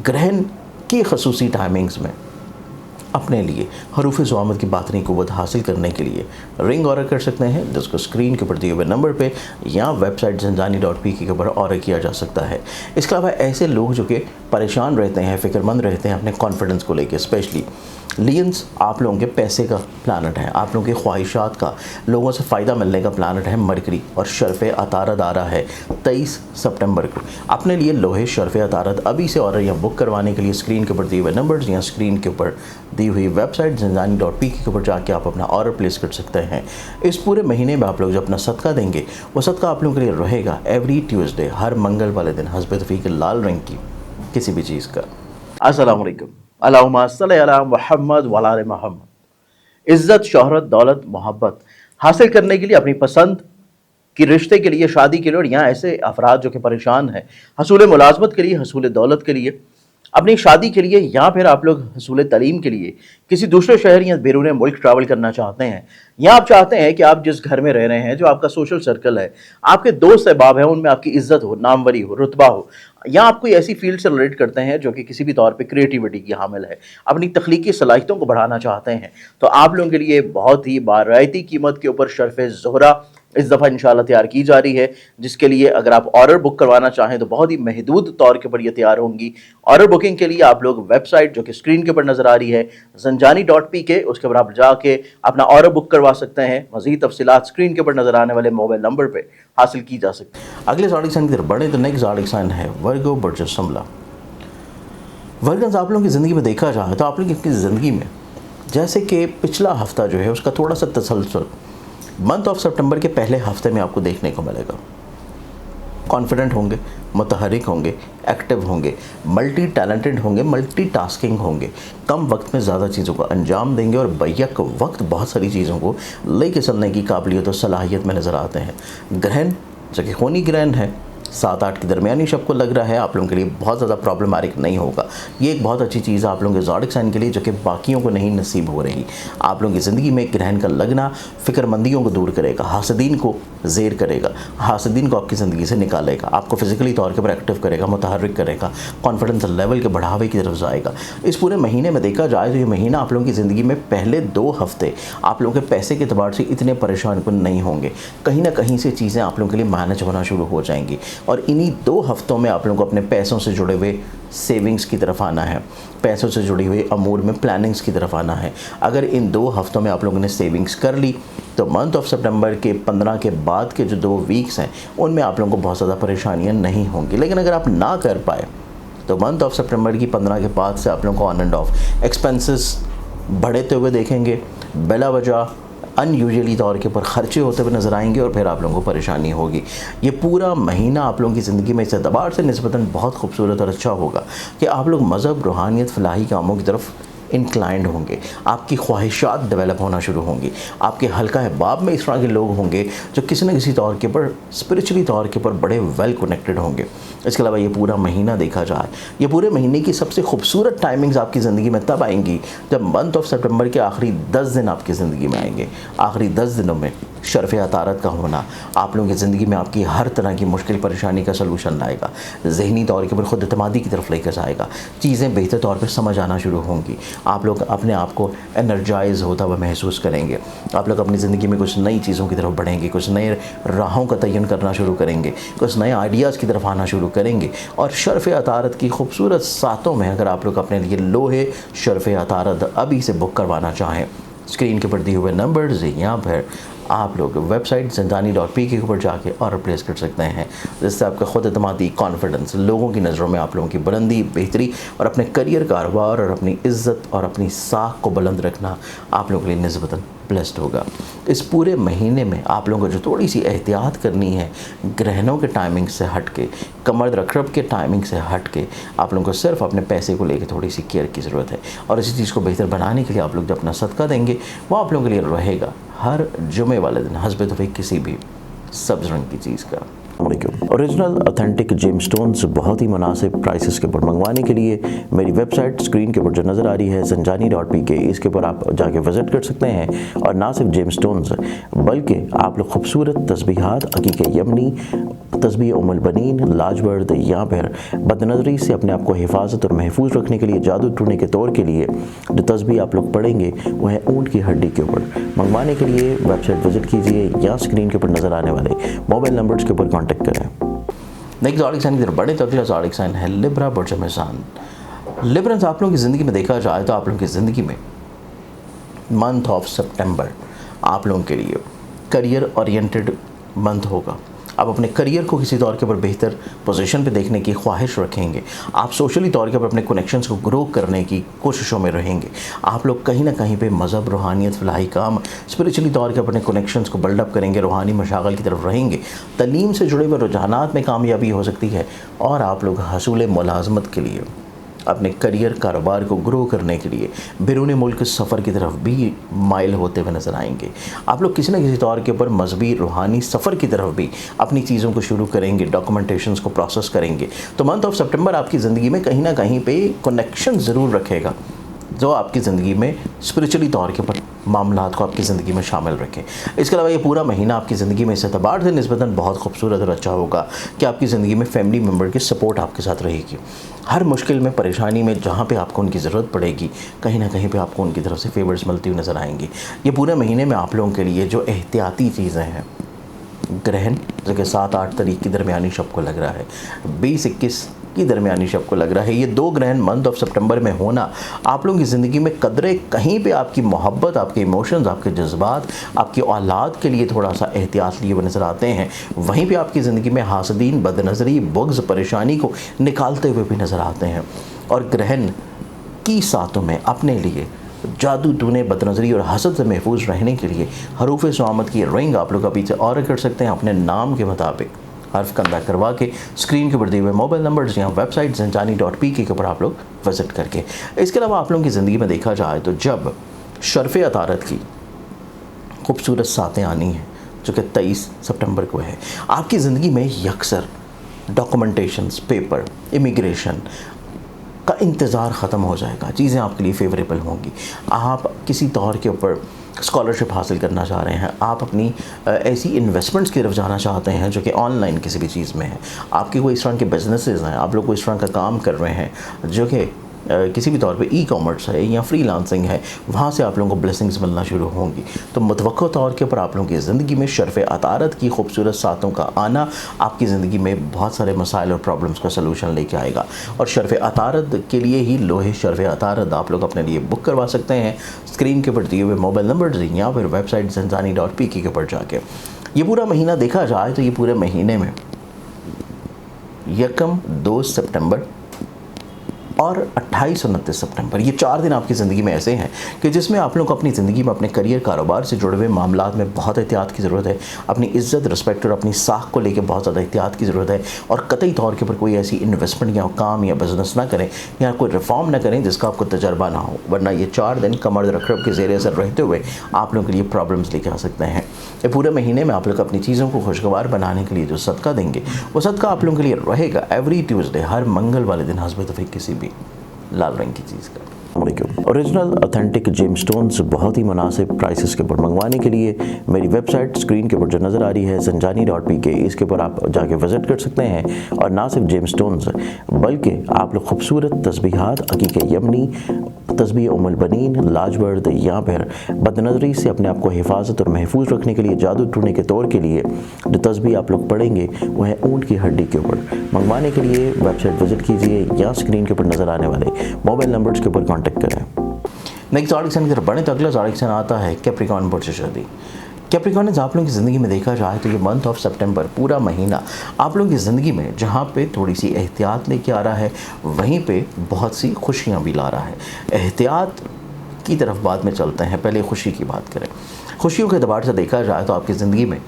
ग्रहण की खसूसी टाइमिंग्स में अपने लिए हरूफ ज़ुआमत की बातनी क़ुव्वत हासिल करने के लिए रिंग ऑर्डर कर सकते हैं, जिसको स्क्रीन के ऊपर दिए हुए नंबर पे या वेबसाइट ज़ंजानी.pk के ऊपर ऑर्डर किया जा सकता है। इसके अलावा ऐसे लोग जो कि परेशान रहते हैं, फ़िक्रमंद रहते हैं अपने कॉन्फिडेंस को लेकर, स्पेशली लियंस, आप लोगों के पैसे का प्लानट है, आप लोगों की ख्वाहिशात का, लोगों से फ़ायदा मिलने का प्लानट है मरकरी, और शर्फ़ अतारद आ रहा है 23 सितंबर को। अपने लिए लोहे शर्फ़ अतारद अभी से ऑर्डर या बुक करवाने के लिए स्क्रीन के ऊपर दिए हुए नंबर्स या स्क्रीन के ऊपर दी हुई वेबसाइट ज़ंजानी.pk के ऊपर जाके आप अपना ऑर्डर प्लेस कर सकते हैं। इस पूरे महीने में आप लोग जो अपना सदका देंगे, वो सदका आप लोगों के लिए रहेगा एवरी ट्यूसडे, हर मंगल वाले दिन, हस्ब तौफीक लाल रंग की किसी भी चीज़ का। अस्सलाम वालेकुम, अल्लाहुम्मा सल्ली अला मुहम्मद व अला आलि मुहम्मद। इज़्ज़त, शोहरत, दौलत, मोहब्बत हासिल करने के लिए, अपनी पसंद कि रिश्ते के लिए, शादी के लिए, और यहाँ ऐसे अफराद जो कि परेशान हैं हसूल मुलाजमत के लिए, हसूल दौलत के लिए, अपनी शादी के लिए, या फिर आप लोग हसूल तालीम के लिए किसी दूसरे शहर या बैरून मुल्क ट्रैवल करना चाहते हैं, या आप चाहते हैं कि आप जिस घर में रह रहे हैं, जो आपका सोशल सर्कल है, आपके दोस्त अहबाब हैं, उनमें आपकी इज्जत हो, नामवरी हो, रुतबा हो, या आप कोई ऐसी फील्ड से रिलेट करते हैं जो कि किसी भी तौर पे क्रिएटिविटी की हामिल है, अपनी तख्लीकी सलाहियतों को बढ़ाना चाहते हैं, तो आप लोगों के लिए बहुत ही बारायती कीमत के ऊपर शर्फ़ ज़ोहरा इस दफ़ा इंशाल्लाह तैयार की जा रही है, जिसके लिए अगर आप ऑर्डर बुक करवाना चाहें तो बहुत ही महदूद तौर के ऊपर ये तैयार होंगी। ऑर्डर बुकिंग के लिए आप लोग वेबसाइट जो कि स्क्रीन के ऊपर नज़र आ रही है ज़ंजानी.pk, उसके ऊपर आप जाके अपना ऑर्डर बुक करवा सकते हैं। मज़ीद तफसीलात स्क्रीन के ऊपर नज़र आने वाले मोबाइल नंबर पर हासिल की जा सकती है। अगले ज़ोडिक साइन की तरफ बढ़े तो नेक्स्ट ज़ोडिक साइन है वर्गो बर्ज समला। वर्गन्स, आप लोगों की ज़िंदगी में देखा जाए तो आप लोगों की ज़िंदगी में जैसे कि पिछला हफ्ता जो है उसका थोड़ा सा तसलसल मंथ ऑफ सितंबर के पहले हफ्ते में आपको देखने को मिलेगा। कॉन्फिडेंट होंगे, मुतहरिक होंगे, एक्टिव होंगे, मल्टी टैलेंटेड होंगे, मल्टी टास्किंग होंगे, कम वक्त में ज़्यादा चीज़ों को अंजाम देंगे और बैक वक्त बहुत सारी चीज़ों को लेके चलने की काबिलियत और सलाहियत में नज़र आते हैं। ग्रहण जो कि खूनी ग्रहण है, 7-8 के दरमियानी शब को लग रहा है, आप लोगों के लिए बहुत ज़्यादा प्रॉब्लमेटिक नहीं होगा। ये एक बहुत अच्छी चीज़ है आप लोगों के ज़ोडिक साइन के लिए, जो कि बाकियों को नहीं नसीब हो रही। आप लोगों की ज़िंदगी में ग्रहण का लगना फ़िक्रमंदियों को दूर करेगा, हासदीन को ज़ेर करेगा, हासदीन को आपकी ज़िंदगी से निकालेगा, आपको फिज़िकली तौर के ऊपर एक्टिव करेगा, मुतहर्रिक करेगा, कॉन्फिडेंस लेवल के बढ़ावे की तरफ जाएगा। इस पूरे महीने में देखा जाए तो ये महीना आप लोगों की ज़िंदगी में पहले 2 हफ्ते आप लोगों के पैसे के अतबार से इतने परेशान कुन नहीं होंगे। कहीं ना कहीं से चीज़ें आप लोगों के लिए मैनेज होना शुरू हो जाएंगी, और इन्हीं 2 हफ्तों में आप लोगों को अपने पैसों से जुड़े हुए सेविंग्स की तरफ आना है, पैसों से जुड़ी हुई अमूर में प्लानिंग्स की तरफ आना है। अगर इन 2 हफ्तों में आप लोगों ने सेविंग्स कर ली तो मंथ ऑफ सितंबर के 15 के बाद के जो 2 वीक्स हैं उनमें आप लोगों को बहुत ज़्यादा परेशानियां नहीं होंगी। लेकिन अगर आप ना कर पाए तो मंथ ऑफ सितंबर की 15 के बाद से आप लोगों को ऑन एंड ऑफ एक्सपेंसेस बढ़ते हुए देखेंगे, बिला वजह अनयूजुअली तौर के ऊपर खर्चे होते हुए नज़र आएंगे, और फिर आप लोगों को परेशानी होगी। ये पूरा महीना आप लोगों की ज़िंदगी में इस एतबार से निस्बतन बहुत खूबसूरत और अच्छा होगा कि आप लोग मज़हब, रूहानियत, फलाही कामों की तरफ इंक्लाइंड होंगे, आपकी ख्वाहिशात डेवलप होना शुरू होंगी, आपके हल्का अहबाब में इस तरह के लोग होंगे जो किसी न किसी तौर के ऊपर स्पिरिचुअली तौर के ऊपर बड़े वेल कनेक्टेड होंगे। इसके अलावा ये पूरा महीना देखा जाए, ये पूरे महीने की सबसे खूबसूरत टाइमिंग्स आपकी ज़िंदगी में तब आएंगी जब मंथ ऑफ सितंबर के आखिरी 10 दिन आपकी ज़िंदगी में आएंगे। आखिरी 10 दिनों में शर्फ़ अतारत का होना आप लोगों की ज़िंदगी में आपकी हर तरह की मुश्किल परेशानी का सलूशन लाएगा, ज़हनी तौर के ऊपर खुद एतमादी की तरफ लेकर जाएगा, चीज़ें बेहतर तौर पर समझ आना शुरू होंगी, आप लोग अपने आप को एनर्जाइज होता हुआ महसूस करेंगे, आप लोग अपनी ज़िंदगी में कुछ नई चीज़ों की तरफ बढ़ेंगे, कुछ नए राहों का तयन करना शुरू करेंगे, कुछ नए आइडियाज़ की तरफ आना शुरू करेंगे। और शर्फ़ अतारत की खूबसूरत सातों में अगर आप लोग अपने लिए लोहे शर्फ़ अतारत अभी से बुक करवाना चाहें, स्क्रीन के ऊपर दिए हुए नंबर्स या फिर आप लोग वेबसाइट ज़ंजानी.pk के ऊपर जाके ऑर्डर प्लेस कर सकते हैं, जिससे आपका खुद एतमादी, कॉन्फिडेंस, लोगों की नज़रों में आप लोगों की बुलंदी, बेहतरी और अपने करियर, कारोबार और अपनी इज़्ज़त और अपनी साख को बुलंद रखना आप लोगों के लिए निस्बतन ब्लेस्ड होगा। इस पूरे महीने में आप लोगों को जो थोड़ी सी एहतियात करनी है, ग्रहणों के टाइमिंग से हट के, कमर रखरब के टाइमिंग से हट के, आप लोगों को सिर्फ अपने पैसे को लेकर थोड़ी सी केयर की ज़रूरत है। और इसी चीज़ को बेहतर बनाने के लिए आप लोग जो अपना सदका देंगे वो आप लोगों के लिए रहेगा हर जुमे वाले दिन हस्ब तौफीक किसी भी सब्ज़ रंग की चीज़ का। ओरिजिनल ऑथेंटिक जेमस्टोन्स बहुत ही मुनासिब प्राइसेस के ऊपर मंगवाने के लिए मेरी वेबसाइट स्क्रीन के ऊपर जो नज़र आ रही है zanjani.pk, इसके ऊपर आप जाके विज़िट कर सकते हैं। और ना सिर्फ जेमस्टोन्स बल्कि आप लोग खूबसूरत तस्बीहात, अकीक यमनी, तस्बीह उम्मुल बनीन, लाजवर्द या फिर बदनज़री से अपने आप को हिफाजत और महफूज रखने के लिए, जादू टूटने के तौर के लिए जो तस्बीह आप लोग पढ़ेंगे वो है ऊँट की हड्डी के ऊपर। मंगवाने के लिए वेबसाइट विज़िट कीजिए या स्क्रीन के ऊपर नज़र आने वाले मोबाइल नंबर्स के ऊपर कॉन्टेक्ट करें। नेक्स्ट ज़ोडिक साइन की तरफ बढ़े तो अगला ज़ोडिक साइन है लिब्रा बुर्ज मेज़ान। लिब्रंस आप लोगों की ज़िंदगी में देखा जाए तो आप लोगों की ज़िंदगी में मंथ ऑफ सितंबर आप लोगों के लिए करियर ओरिएंटेड मंथ होगा। आप अपने करियर को किसी तौर के ऊपर बेहतर पोजीशन पे देखने की ख्वाहिश रखेंगे। आप सोशली तौर के ऊपर अपने कनेक्शंस को ग्रो करने की कोशिशों में रहेंगे। आप लोग कहीं ना कहीं पे मज़हब, रूहानियत, फलाही काम, स्पिरिचुअली तौर के अपने कनेक्शंस को बिल्डअप करेंगे, रूहानी मशागल की तरफ रहेंगे। तलीम से जुड़े हुए रुझानात में कामयाबी हो सकती है और आप लोग हसूल मुलाजमत के लिए, अपने करियर कारोबार को ग्रो करने के लिए बैरून मुल्क सफ़र की तरफ भी माइल होते हुए नज़र आएंगे। आप लोग किसी न किसी तौर के ऊपर मजहबी रूहानी सफ़र की तरफ भी अपनी चीज़ों को शुरू करेंगे, डॉक्यूमेंटेशंस को प्रोसेस करेंगे। तो मंथ ऑफ सितंबर आपकी ज़िंदगी में कहीं ना कहीं पे कनेक्शन ज़रूर रखेगा जो आपकी ज़िंदगी में स्पिरिचुअली तौर के ऊपर मामलात को आपकी ज़िंदगी में शामिल रखें। इसके अलावा ये पूरा महीना आपकी ज़िंदगी में इस एतबार से निस्बतन बहुत खूबसूरत और अच्छा होगा कि आपकी ज़िंदगी में फैमिली मेम्बर की सपोर्ट आपके साथ रहेगी। हर मुश्किल में, परेशानी में जहाँ पे आपको उनकी ज़रूरत पड़ेगी, कहीं ना कहीं पे आपको उनकी तरफ से फेवर्स मिलती हुई नज़र आएंगी। ये पूरे महीने में आप लोगों के लिए जो एहतियाती चीज़ें हैं, ग्रहण जो कि 7-8 तारीख की दरमियानी शब को लग रहा है, 20-21 की दरमियानी शब को लग रहा है, ये 2 ग्रहण मंथ ऑफ सितंबर में होना आप लोगों की ज़िंदगी में कदरे कहीं पे आपकी मोहब्बत, आपके इमोशंस, आपके जज्बात, आपकी औलाद के लिए थोड़ा सा एहतियात लिए हुए नज़र आते हैं। वहीं पे आपकी ज़िंदगी में हासदीन, बदनज़री, बुग़्ज़, परेशानी को निकालते हुए भी नज़र आते हैं। और ग्रहण की सातों में अपने लिए जादू टूने, बदनज़री और हसद से महफूज रहने के लिए हरूफ स्वामत की रिंग आप लोग पीछे और कर सकते हैं अपने नाम के मुताबिक हर्फ कंधा करवा के स्क्रीन के ऊपर दिए हुए मोबाइल नंबर्स या वेबसाइट zanjani.pk के ऊपर आप लोग विज़िट करके। इसके अलावा आप लोगों की ज़िंदगी में देखा जाए तो जब शर्फ़ अतारत की खूबसूरत सातें आनी हैं जो कि 23 सितंबर को है, आपकी ज़िंदगी में यकसर डॉक्यूमेंटेशंस, पेपर, इमिग्रेशन का इंतज़ार ख़त्म हो जाएगा। चीज़ें आपके लिए फेवरेबल होंगी। आप किसी तौर के ऊपर स्कॉलरशिप हासिल करना चाह रहे हैं, आप अपनी ऐसी इन्वेस्टमेंट्स की तरफ जाना चाहते हैं जो कि ऑनलाइन किसी भी चीज़ में है, आपके कोई इस तरह के बिजनेसेस हैं, आप लोग कोई इस तरह का काम कर रहे हैं जो कि किसी भी तौर पे ई कॉमर्स है या फ्रीलांसिंग है, वहाँ से आप लोगों को ब्लेसिंग्स मिलना शुरू होंगी। तो मुतवक्को तौर के ऊपर आप लोगों की ज़िंदगी में शर्फ़ अतारत की खूबसूरत सातों का आना आपकी ज़िंदगी में बहुत सारे मसाइल और प्रॉब्लम्स का सलूशन लेके आएगा। और शर्फ़ अतारत के लिए ही लोहे शर्फ़ अतारत आप लोग अपने लिए बुक करवा सकते हैं स्क्रीन के ऊपर दिए हुए मोबाइल नंबर या फिर वेबसाइट zanjani.pk के ऊपर जाके। ये पूरा महीना देखा जाए तो ये पूरे महीने में 1-2 सितंबर और 28-29 सितंबर, ये 4 दिन आपकी ज़िंदगी में ऐसे हैं कि जिसमें आप लोग को अपनी ज़िंदगी में अपने करियर, कारोबार से जुड़े हुए मामलात में बहुत एहतियात की ज़रूरत है। अपनी इज़्ज़त, रिस्पेक्ट और अपनी साख को लेकर बहुत ज़्यादा एहतियात की ज़रूरत है। और कतई तौर के ऊपर कोई ऐसी इन्वेस्टमेंट या काम या बिज़नेस ना करें या कोई रिफॉर्म ना करें जिसका आपको तजर्बा ना हो, वरना ये 4 दिन कमर रखरख के ज़ेर असर रहते हुए आप लोगों के लिए प्रॉब्लम्स लेके आ सकते हैं। ये पूरे महीने में आप लोग अपनी चीज़ों को खुशगवार बनाने के लिए जो सदका देंगे वो सदका आप लोगों के लिए रहेगा एवरी ट्यूसडे, हर मंगल वाले दिन हस्ब तौफीक किसी भी लाल रंग की चीज़ का। ओरिजिनल ऑथेंटिक जेमस्टोन्स बहुत ही मुनासिब प्राइसेस के ऊपर मंगवाने के लिए मेरी वेबसाइट स्क्रीन के ऊपर जो नज़र आ रही है zanjani.pk, इसके ऊपर आप जाके विज़िट कर सकते हैं। और ना सिर्फ जेमस्टोन्स बल्कि आप लोग खूबसूरत तस्बीहात, अकीक यमनी, तस्बीह उम्मुल बनीन, लाजवर्द या फिर बदनज़री से अपने आप को हिफाजत और महफूज रखने के लिए, जादू टूटने के तौर के लिए जो तस्बीह आप लोग पढ़ेंगे वो है ऊँट की हड्डी के ऊपर। मंगवाने के लिए वेबसाइट विज़िट कीजिए या स्क्रीन के ऊपर नज़र आने वाले मोबाइल नंबर्स के ऊपर कॉन्टेक्ट करें। नेक्स्ट ज़ोडिक साइन की तरफ बढ़े तो अगला ज़ोडिक साइन आता है कैप्रिकॉर्न बुर्ज शादी। कैप्रिकॉर्नियंस आप लोगों की ज़िंदगी में देखा जाए तो ये मंथ ऑफ सितंबर पूरा महीना आप लोगों की ज़िंदगी में जहाँ पे थोड़ी सी एहतियात लेके आ रहा है, वहीं पे बहुत सी खुशियाँ भी ला रहा है। एहतियात की तरफ बाद में चलते हैं, पहले खुशी की बात करें। खुशियों के एतबार से देखा जाए तो आपकी ज़िंदगी में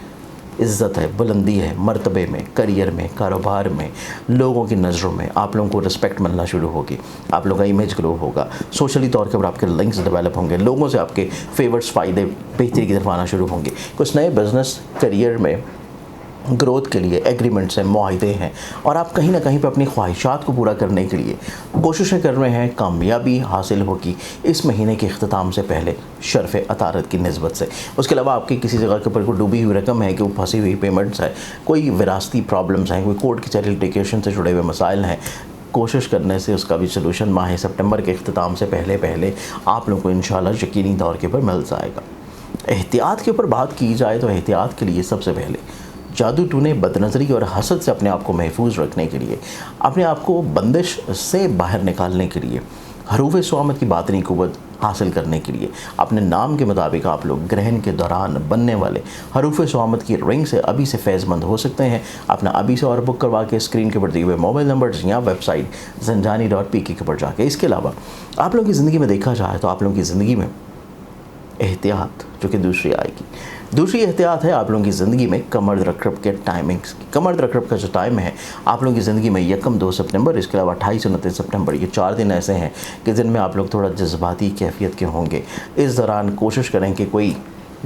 इज़्ज़त है, बुलंदी है, मर्तबे में, करियर में, कारोबार में, लोगों की नज़रों में आप लोगों को रिस्पेक्ट मिलना शुरू होगी। आप लोगों का इमेज ग्रो होगा, सोशली तौर के ऊपर आपके लिंक्स डेवलप होंगे, लोगों से आपके फेवर्स, फ़ायदे, बेहतरी की तरफ आना शुरू होंगे। कुछ नए बिज़नेस करियर में ग्रोथ के लिए एग्रीमेंट्स हैं, मुआहदे हैं, और आप कहीं ना कहीं पे अपनी ख्वाहिशात को पूरा करने के लिए कोशिशें कर रहे हैं, कामयाबी हासिल होगी इस महीने के अख्ताम से पहले शर्फ़ अतारत की निस्बत से। उसके अलावा आपकी किसी जगह के ऊपर कोई डूबी हुई रकम है कि वो फंसी हुई पेमेंट्स है, कोई विरासती प्रॉब्लम्स हैं, कोई कोर्ट कचहरी लिटिगेशन से जुड़े हुए मसाइल हैं, कोशिश करने से उसका भी सलूशन माह सितंबर के अख्ताम से पहले आप लोगों को इंशाल्लाह यकीनी तौर के ऊपर मिल जाएगा। एहतियात के ऊपर बात की जाए तो एहतियात के लिए सबसे पहले जादू टूने, बदनज़री और हसद से अपने आप को महफूज रखने के लिए, अपने आप को बंदिश से बाहर निकालने के लिए, हरूफ स्वामत की बातनी क़ुव्वत हासिल करने के लिए, अपने नाम के मुताबिक आप लोग ग्रहण के दौरान बनने वाले हरूफ स्वामत की रिंग से अभी से फैज़मंद हो सकते हैं। अपना अभी से और बुक करवा के स्क्रीन के ऊपर दिए हुए मोबाइल नंबर्स या वेबसाइट zanjani.pk के ऊपर जाके। इसके अलावा आप लोगों की ज़िंदगी में देखा जाए तो आप लोगों की ज़िंदगी में एहतियात जो कि दूसरी आएगी। दूसरी एहतियात है आप लोगों की ज़िंदगी में कमर रकब के टाइमिंग्स की। कमर रकब का जो टाइम है आप लोगों की ज़िंदगी में 1-2 सितंबर, इसके अलावा 28 और 29 सितंबर, ये 4 दिन ऐसे हैं कि जिनमें आप लोग थोड़ा जज्बाती कैफियत के होंगे। इस दौरान कोशिश करें कि कोई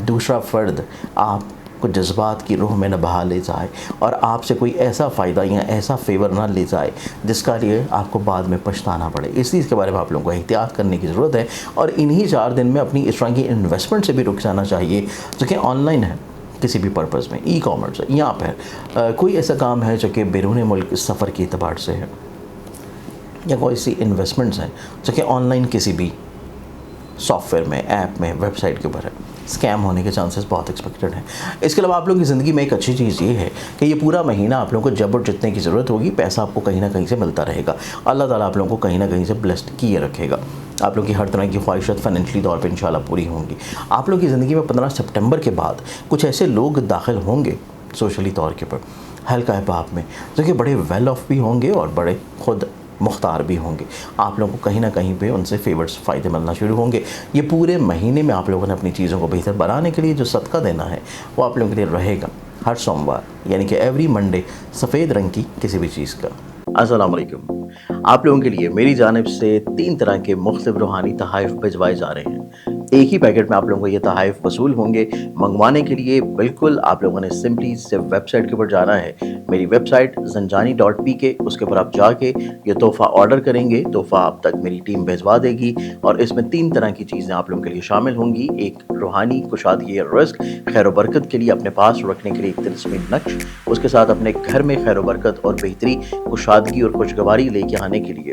दूसरा फ़र्द आपको जज्बात की रूह में न बहा ले जाए और आपसे कोई ऐसा फ़ायदा या ऐसा फेवर ना ले जाए जिसका लिए आपको बाद में पछताना पड़े। इस चीज़ के बारे में आप लोगों को एहतियात करने की ज़रूरत है और इन्हीं 4 दिन में अपनी इस तरह की इन्वेस्टमेंट से भी रुक जाना चाहिए जो कि ऑनलाइन है, किसी भी पर्पज़ में, ई कॉमर्स है, या फिर कोई ऐसा काम है जो कि बैरून मुल्क सफ़र के अतबार से है, या कोई ऐसी इन्वेस्टमेंट्स हैं जो कि ऑनलाइन किसी भी सॉफ्टवेयर में, ऐप में, वेबसाइट के ऊपर है। स्कैम होने के चांसेस बहुत एक्सपेक्टेड हैं। इसके अलावा आप लोगों की ज़िंदगी में एक अच्छी चीज़ ये है कि ये पूरा महीना आप लोगों को जब और जितने की ज़रूरत होगी पैसा आपको कहीं ना कहीं से मिलता रहेगा। अल्लाह ताला आप लोगों को कहीं ना कहीं से ब्लेस्ड किए रखेगा। आप लोगों की हर तरह की ख्वाहिशात फाइनेंशियली तौर पे इंशाल्लाह पूरी होंगी। आप लोगों की ज़िंदगी में 15 सितंबर के बाद कुछ ऐसे लोग दाखिल होंगे सोशली तौर के ऊपर हल्का अहबाब में जो कि बड़े वेल ऑफ भी होंगे और बड़े खुद मुख्तार भी होंगे। आप लोगों को कहीं ना कहीं पे उनसे फेवर्स फ़ायदे मिलना शुरू होंगे। ये पूरे महीने में आप लोगों ने अपनी चीज़ों को बेहतर बनाने के लिए जो सदका देना है वो आप लोगों के लिए रहेगा हर सोमवार, यानी कि एवरी मंडे सफ़ेद रंग की किसी भी चीज़ का। अस्सलाम वालेकुम। आप लोगों के लिए मेरी जानिब से 3 तरह के मुख्तलिफ रूहानी तहाइफ भिजवाए जा रहे हैं। एक ही पैकेट में आप लोगों को ये तहाइफ वसूल होंगे। मंगवाने के लिए बिल्कुल आप लोगों ने सिंपली सिर्फ वेबसाइट के ऊपर जाना है, मेरी वेबसाइट zanjani.pk, उसके ऊपर आप जाके ये तोहफ़ा ऑर्डर करेंगे, तोहफ़ा आप तक मेरी टीम भिजवा देगी और इसमें 3 तरह की चीज़ें आप लोगों के लिए शामिल होंगी। एक रूहानी कुशादगी, रिस्क, खैर बरकत के लिए अपने पास रखने के लिए एक तिलस्मी नक्श, उसके साथ अपने घर में खैर बरकत और बेहतरी, कुशादगी और खुशगवारी लेके आने के लिए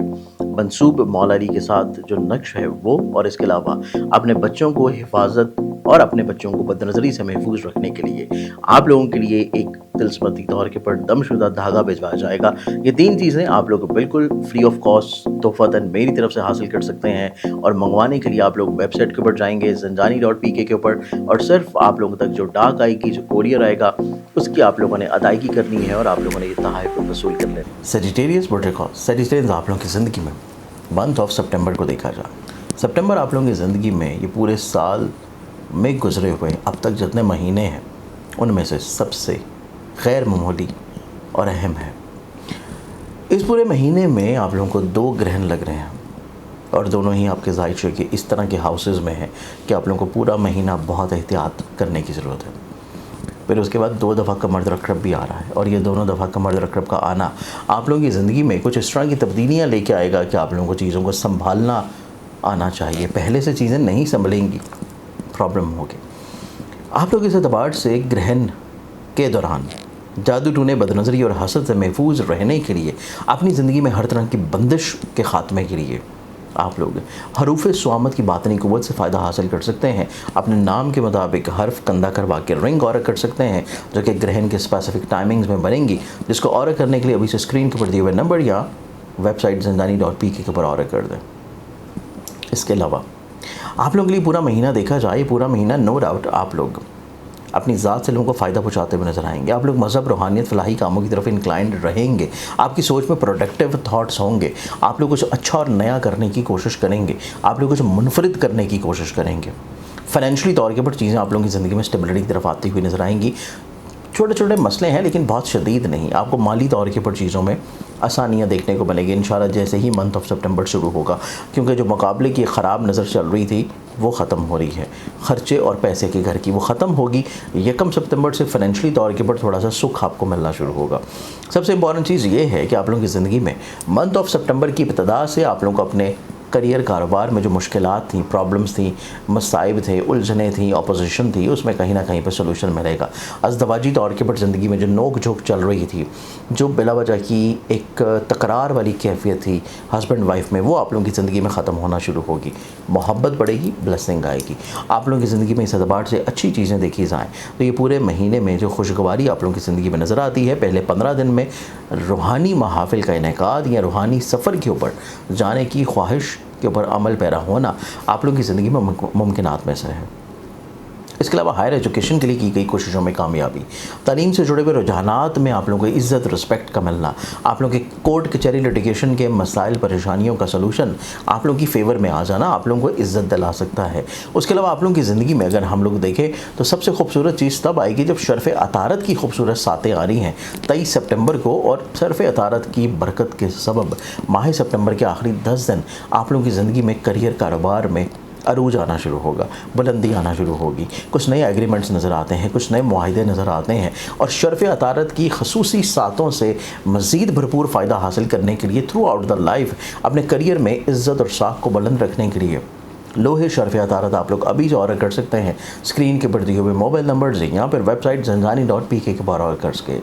मंसूब मौला अली के साथ जो नक्श है वो, और इसके अलावा अपने बच्चों को हिफाजत और अपने बच्चों को बदनज़री से महफूज रखने के लिए आप लोगों के लिए एक तिलस्मती तौर के पर दमशुदा धागा भिजवाया जाएगा। ये 3 चीज़ें आप लोग बिल्कुल फ्री ऑफ कॉस्ट तोहफ़तन मेरी तरफ से हासिल कर सकते हैं और मंगवाने के लिए आप लोग वेबसाइट के ऊपर जाएंगे zanjani.pk के ऊपर और सिर्फ आप लोगों तक जो डाक आएगी, जो कोरियर आएगा, उसकी आप लोगों ने अदायगी करनी है और आप लोगों ने ये तहाइफ वसूल कर लेना। सेजिटेरियस सेजिटेरियंस आप लोगों की ज़िंदगी में मंथ ऑफ सितंबर को देखा जाए, सितंबर आप लोगों की ज़िंदगी में ये पूरे साल में गुजरे हुए अब तक जितने महीने हैं उनमें से सबसे गैर मामूली और अहम है। इस पूरे महीने में आप लोगों को 2 ग्रहण लग रहे हैं और दोनों ही आपके ज़ाहिर के इस तरह के हाउसेस में हैं कि आप लोगों को पूरा महीना बहुत एहतियात करने की ज़रूरत है। फिर उसके बाद 2 दफ़ा कमर रकब भी आ रहा है और ये दोनों दफ़ा कमर रकब का आना आप लोगों की ज़िंदगी में कुछ इस तरह की तब्दीलियाँ लेके आएगा कि आप लोगों को चीज़ों को संभालना आना चाहिए। पहले से चीज़ें नहीं संभलेंगी, प्रॉब्लम होगी। आप लोग इस एतबार से ग्रहण के दौरान जादू टूने, बदनज़री और हसद से महफूज रहने के लिए, अपनी ज़िंदगी में हर तरह की बंदिश के ख़ात्मे के लिए आप लोग हरूफ स्वामत की बातनी क़ुव्वत से फ़ायदा हासिल कर सकते हैं। अपने नाम के मुताबिक हर्फ कंधा करवा के रिंग ऑर्डर कर सकते हैं जो कि ग्रहण के स्पेसिफिक टाइमिंग्स में बनेंगी, जिसको ऑर्डर करने के लिए अभी से स्क्रीन के ऊपर दिए हुए नंबर या वेबसाइट zanjani.pk के ऊपर ऑर्डर कर दें। इसके अलावा आप लोगों के लिए पूरा महीना देखा जाए, पूरा महीना नो डाउट आप लोग अपनी ज़ात से लोगों को फ़ायदा पहुँचाते हुए नजर आएंगे। आप लोग मज़हब, रूहानियत, फलाही कामों की तरफ इंक्लाइंड रहेंगे। आपकी सोच में प्रोडक्टिव थॉट्स होंगे। आप लोग कुछ अच्छा और नया करने की कोशिश करेंगे। आप लोग कुछ मुनफरिद करने की कोशिश करेंगे। फाइनेंशियली तौर के ऊपर चीज़ें आप लोगों की ज़िंदगी में स्टेबिलिटी की तरफ आती हुई नजर आएंगी। छोटे छोटे मसले हैं लेकिन बहुत शदीद नहीं। आपको माली तौर के ऊपर चीज़ों में आसानियाँ देखने को मिलेगी इंशाल्लाह जैसे ही मंथ ऑफ सितंबर शुरू होगा, क्योंकि जो मुकाबले की ख़राब नज़र चल रही थी वो ख़त्म हो रही है। ख़र्चे और पैसे के घर की वो ख़त्म होगी। 1 सितंबर से फाइनेंशियली तौर के ऊपर थोड़ा सा सुख आपको मिलना शुरू होगा। सबसे इंपॉर्टेंट चीज़ ये है कि आप लोगों की ज़िंदगी में मंथ ऑफ सितंबर की इब्तिदा से आप लोगों को अपने करियर कारोबार में जो मुश्किलात थी, प्रॉब्लम्स थी, मसाइब थे, उलझने थी, ऑपोजिशन थी, उसमें कहीं ना कहीं पर सोल्यूशन मिलेगा। अज़दवाजी तौर के ऊपर ज़िंदगी में जो नोक झोंक चल रही थी, जो बिला वजह की एक तकरार वाली कैफियत थी हस्बैंड वाइफ में, वो आप लोगों की ज़िंदगी में ख़त्म होना शुरू होगी। मोहब्बत बढ़ेगी, ब्लेसिंग आएगी। आप लोगों की ज़िंदगी में इस एतबार से अच्छी चीज़ें देखी जाएँ तो ये पूरे महीने में जो खुशगवारी आप लोगों की ज़िंदगी में नज़र आती है, पहले 15 दिन में रूहानी महाफिल का इनेकाद या रूहानी सफ़र के ऊपर जाने की ख्वाहिश के ऊपर अमल पैरा होना आप लोगों की ज़िंदगी में मुमकिनात में से है। इसके अलावा हायर एजुकेशन के लिए की गई कोशिशों में कामयाबी, तालीम से जुड़े हुए रुझानात में आप लोगों को इज़्ज़त रिस्पेक्ट का मिलना, आप लोगों के कोर्ट कचहरी लिटिगेशन के मसाइल परेशानियों का सलूशन आप लोगों की फ़ेवर में आ जाना आप लोगों को इज़्ज़त दिला सकता है। उसके अलावा आप लोगों की ज़िंदगी में अगर हम लोग देखें तो सबसे खूबसूरत चीज़ तब आएगी जब शर्फ़ अतारत की खूबसूरत सातें आ रही हैं 23 सितंबर को, और शर्फ़ अतारत की बरकत के सबब माह सितंबर के आखिरी 10 दिन आप लोगों की ज़िंदगी में करियर कारोबार में अरूज आना शुरू होगा, बुलंदी आना शुरू होगी। कुछ नए एग्रीमेंट्स नज़र आते हैं, कुछ नए मुआहिदे नज़र आते हैं, और शर्फ़ अतारत की खसूसी सातों से मज़ीद भरपूर फ़ायदा हासिल करने के लिए थ्रू आउट द लाइफ अपने करियर में इज़्ज़त और साख को बुलंद रखने के लिए लोहे शर्फ़ अतारत आप लोग अभी से ऑर्डर कर सकते हैं। स्क्रीन के पर दिए हुए मोबाइल नंबर से या फिर वेबसाइट zanjani.pk के पर ऑर्डर कर सके।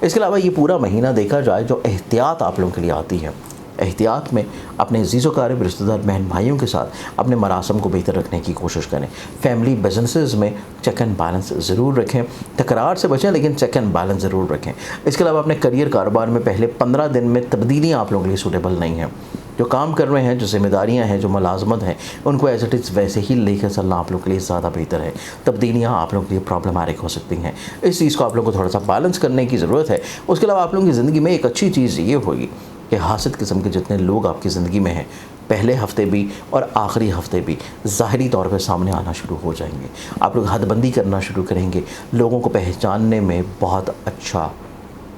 इसके अलावा ये पूरा महीना देखा जाए जो एहतियात आप लोगों के लिए आती है, एहतियात में अपने अज़ीज़ व क़रीब रिश्तेदार बहन भाइयों के साथ अपने मरासम को बेहतर रखने की कोशिश करें। फैमिली बिजनेसेस में चेक एंड बैलेंस ज़रूर रखें, तकरार से बचें लेकिन चेक एंड बैलेंस ज़रूर रखें। इसके अलावा अपने करियर कारोबार में पहले 15 दिन में तब्दीलियाँ आप लोगों के लिए सूटेबल नहीं हैं। जो काम कर रहे हैं, जो ज़िम्मेदारियाँ हैं, जो मुलाजमत हैं, उनको एज इट इज़ वैसे ही लेकर चलना आप लोग के लिए ज़्यादा बेहतर है। तब्दीलियाँ आप लोगों के लिए प्रॉब्लमैटिक हो सकती हैं, इस चीज़ को आप लोगों को थोड़ा सा बैलेंस करने की ज़रूरत है। उसके अलावा आप लोगों की ज़िंदगी में एक अच्छी चीज़ ये होगी कि हासिद किस्म के जितने लोग आपकी ज़िंदगी में हैं, पहले हफ्ते भी और आखिरी हफ्ते भी ज़ाहिरी तौर पे सामने आना शुरू हो जाएंगे। आप लोग हदबंदी करना शुरू करेंगे, लोगों को पहचानने में बहुत अच्छा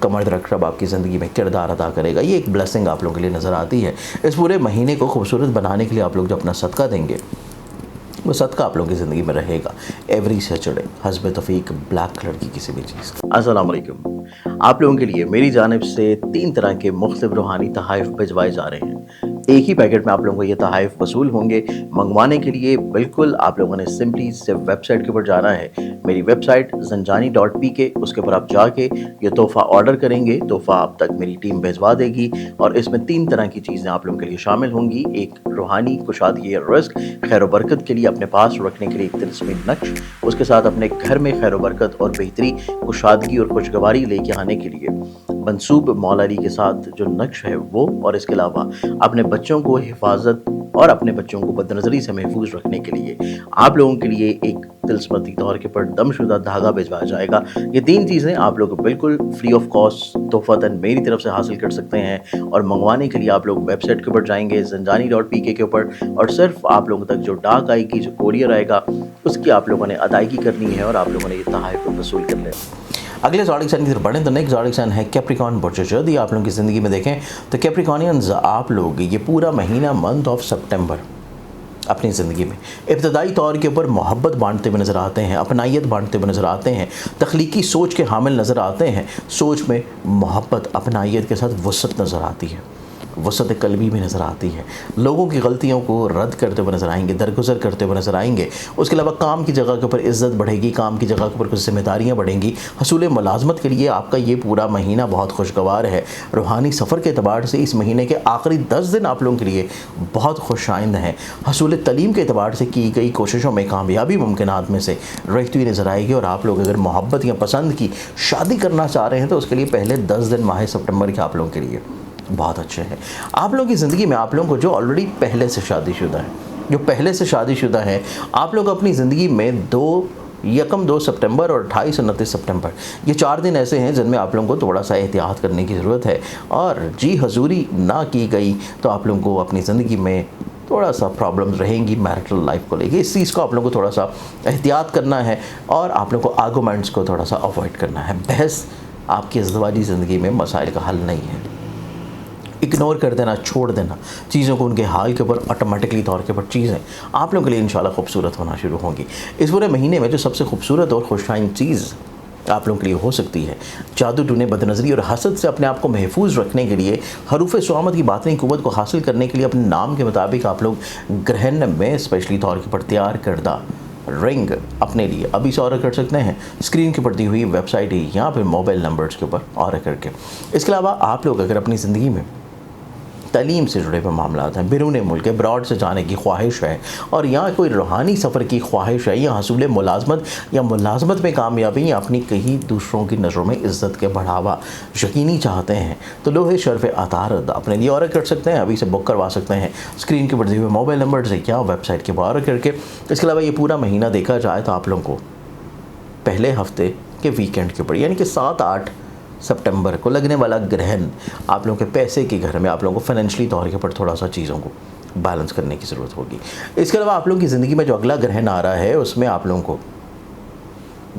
कमर रकब आपकी ज़िंदगी में किरदार अदा करेगा। ये एक ब्लेसिंग आप लोगों के लिए नज़र आती है। इस पूरे महीने को खूबसूरत बनाने के लिए आप लोग जो अपना सदका देंगे वो सदका आप लोगों की ज़िंदगी में रहेगा एवरी सैटरडे हस्ब तौफीक ब्लैक कलर की किसी भी चीज़ का। अस्सलाम वालेकुम। आप लोगों के लिए मेरी जानिब से 3 तरह के मुख्तलिफ रूहानी तहाइफ भिजवाए जा रहे हैं। एक ही पैकेट में आप लोगों को ये तहाइफ वसूल होंगे। मंगवाने के लिए बिल्कुल आप लोगों ने सिंपली से वेबसाइट के ऊपर जाना है, मेरी वेबसाइट zanjani.pk, उसके ऊपर आप जाके ये तोहफ़ा ऑर्डर करेंगे। तोहफ़ा आप तक मेरी टीम भिजवा देगी और इसमें 3 तरह की चीज़ें आप लोगों के लिए शामिल होंगी। एक रूहानी कुशादगी रिस्क, खैर बरकत के लिए अपने पास रखने के लिए एक तिलस्मी नक्श, उसके साथ अपने घर में खैर बरकत और बेहतरी, कुशादगी और खुशगवारी लेके आने के लिए मंसूब मौलाली के साथ जो नक्श है वो, और इसके अलावा अपने बच्चों को हिफाजत और अपने बच्चों को बदनज़री से महफूज रखने के लिए आप लोगों के लिए एक तिलस्मती तौर के पर दमशुदा धागा भिजवाया जाएगा। ये 3 चीज़ें आप लोग बिल्कुल फ्री ऑफ कॉस्ट तोहफ़तन मेरी तरफ से हासिल कर सकते हैं। और मंगवाने के लिए आप लोग वेबसाइट के ऊपर जाएंगे zanjani.pk के ऊपर, और सिर्फ आप लोगों तक जो डाक आएगी, जो कोरियर आएगा, उसकी आप लोगों ने अदायगी करनी है और आप लोगों ने ये तोहफ़ा वसूल कर लेना। अगले ज़ोडिक साइन की तरफ बढ़ें तो नेक्स्ट ज़ोडिक साइन है कैप्रिकॉर्न बुर्ज। यदि आप लोगों की ज़िंदगी में देखें तो कैप्रिकॉर्नियंस आप लोग ये पूरा महीना मंथ ऑफ सितंबर अपनी ज़िंदगी में इब्तदाई तौर के ऊपर मोहब्बत बांटते हुए नज़र आते हैं, अपनाइयत बांटते हुए नज़र आते हैं, तख्लीकी सोच के हामिल नज़र आते हैं। सोच में मोहब्बत अपनाइयत के साथ वसत नज़र आती है, वसत कल्बी भी नज़र आती है। लोगों की गलतियों को रद्द करते हुए नज़र आएंगे, दरगुजर करते हुए नज़र आएंगे। उसके अलावा काम की जगह के ऊपर इज़्ज़त बढ़ेगी, काम की जगह के ऊपर कुछ जिम्मेदारियाँ बढ़ेंगी। हसूल मुलाजमत के लिए आपका ये पूरा महीना बहुत खुशगवार है। रूहानी सफ़र के अतबार से इस महीने के आखिरी 10 दिन आप लोगों के लिए बहुत खुशाइंद हैं। हसूल तलीम के अतबार से की गई कोशिशों में कामयाबी मुमकिनात में से रहती हुई नज़र आएगी। और आप लोग अगर मोहब्बत या पसंद की शादी करना चाह रहे हैं तो उसके लिए पहले 10 दिन माह सितंबर के आप लोगों के लिए बहुत अच्छे हैं। आप लोगों की ज़िंदगी में आप लोगों को जो ऑलरेडी पहले से शादीशुदा है, जो पहले से शादीशुदा है, आप लोग अपनी ज़िंदगी में 2 सितंबर और 28 और 29 सितंबर ये 4 दिन ऐसे हैं जिनमें आप लोगों को थोड़ा सा एहतियात करने की ज़रूरत है। और जी हजूरी ना की गई तो आप लोगों को अपनी ज़िंदगी में थोड़ा सा प्रॉब्लम्स रहेंगी मैरिटल लाइफ को लेके। इस चीज़ को आप लोगों को थोड़ा सा एहतियात करना है और आप लोगों को आर्गूमेंट्स को थोड़ा सा अवॉइड करना है। बहस आपकी अज़दवाजी ज़िंदगी में मसाइल का हल नहीं है। इग्नोर कर देना, छोड़ देना चीज़ों को उनके हाल के ऊपर, ऑटोमेटिकली तौर के ऊपर चीज़ें आप लोगों के लिए इंशाल्लाह खूबसूरत होना शुरू होंगी। इस पूरे महीने में जो सबसे खूबसूरत और खुशहाइन चीज़ आप लोगों के लिए हो सकती है, जादू टूने, बदनज़री और हसद से अपने आप को महफूज रखने के लिए, हरूफ स्वामत की बातनी क़ुव्वत को हासिल करने के लिए अपने नाम के मुताबिक आप लोग ग्रहण में स्पेशली तौर के ऊपर तैयार करदा रिंग अपने लिए अभी से ऑर्डर कर सकते हैं। स्क्रीन के ऊपर दी हुई वेबसाइट है, यहाँ पर मोबाइल नंबर्स के ऊपर ऑर्डर करके। इसके अलावा आप लोग अगर अपनी ज़िंदगी में तालीम से जुड़े हुए मामला हैं, बिरून मुल्क ब्रॉड से जाने की ख्वाहिश है और यहाँ कोई रूहानी सफ़र की ख्वाहिश है, या हसूल मुलाजमत या मुलाजमत में कामयाबी या अपनी कहीं दूसरों की नज़रों में इज़्ज़त के बढ़ावा यकीनी चाहते हैं, तो लोहे शर्फ अतारद अपने लिए ऑर्डर कर सकते हैं, अभी से बुक करवा सकते हैं स्क्रीन के ऊपर दिए हुए मोबाइल नंबर से या वेबसाइट के ऊपर ऑर्डर करके। इसके अलावा ये पूरा महीना देखा जाए तो आप लोगों को पहले हफ्ते के वीकेंड के ऊपर यानी कि 7-8 सितंबर को लगने वाला ग्रहण आप लोगों के पैसे के घर में आप लोगों को फाइनेंशियली तौर के ऊपर थोड़ा सा चीज़ों को बैलेंस करने की ज़रूरत होगी। इसके अलावा आप लोगों की ज़िंदगी में जो अगला ग्रहण आ रहा है उसमें आप लोगों को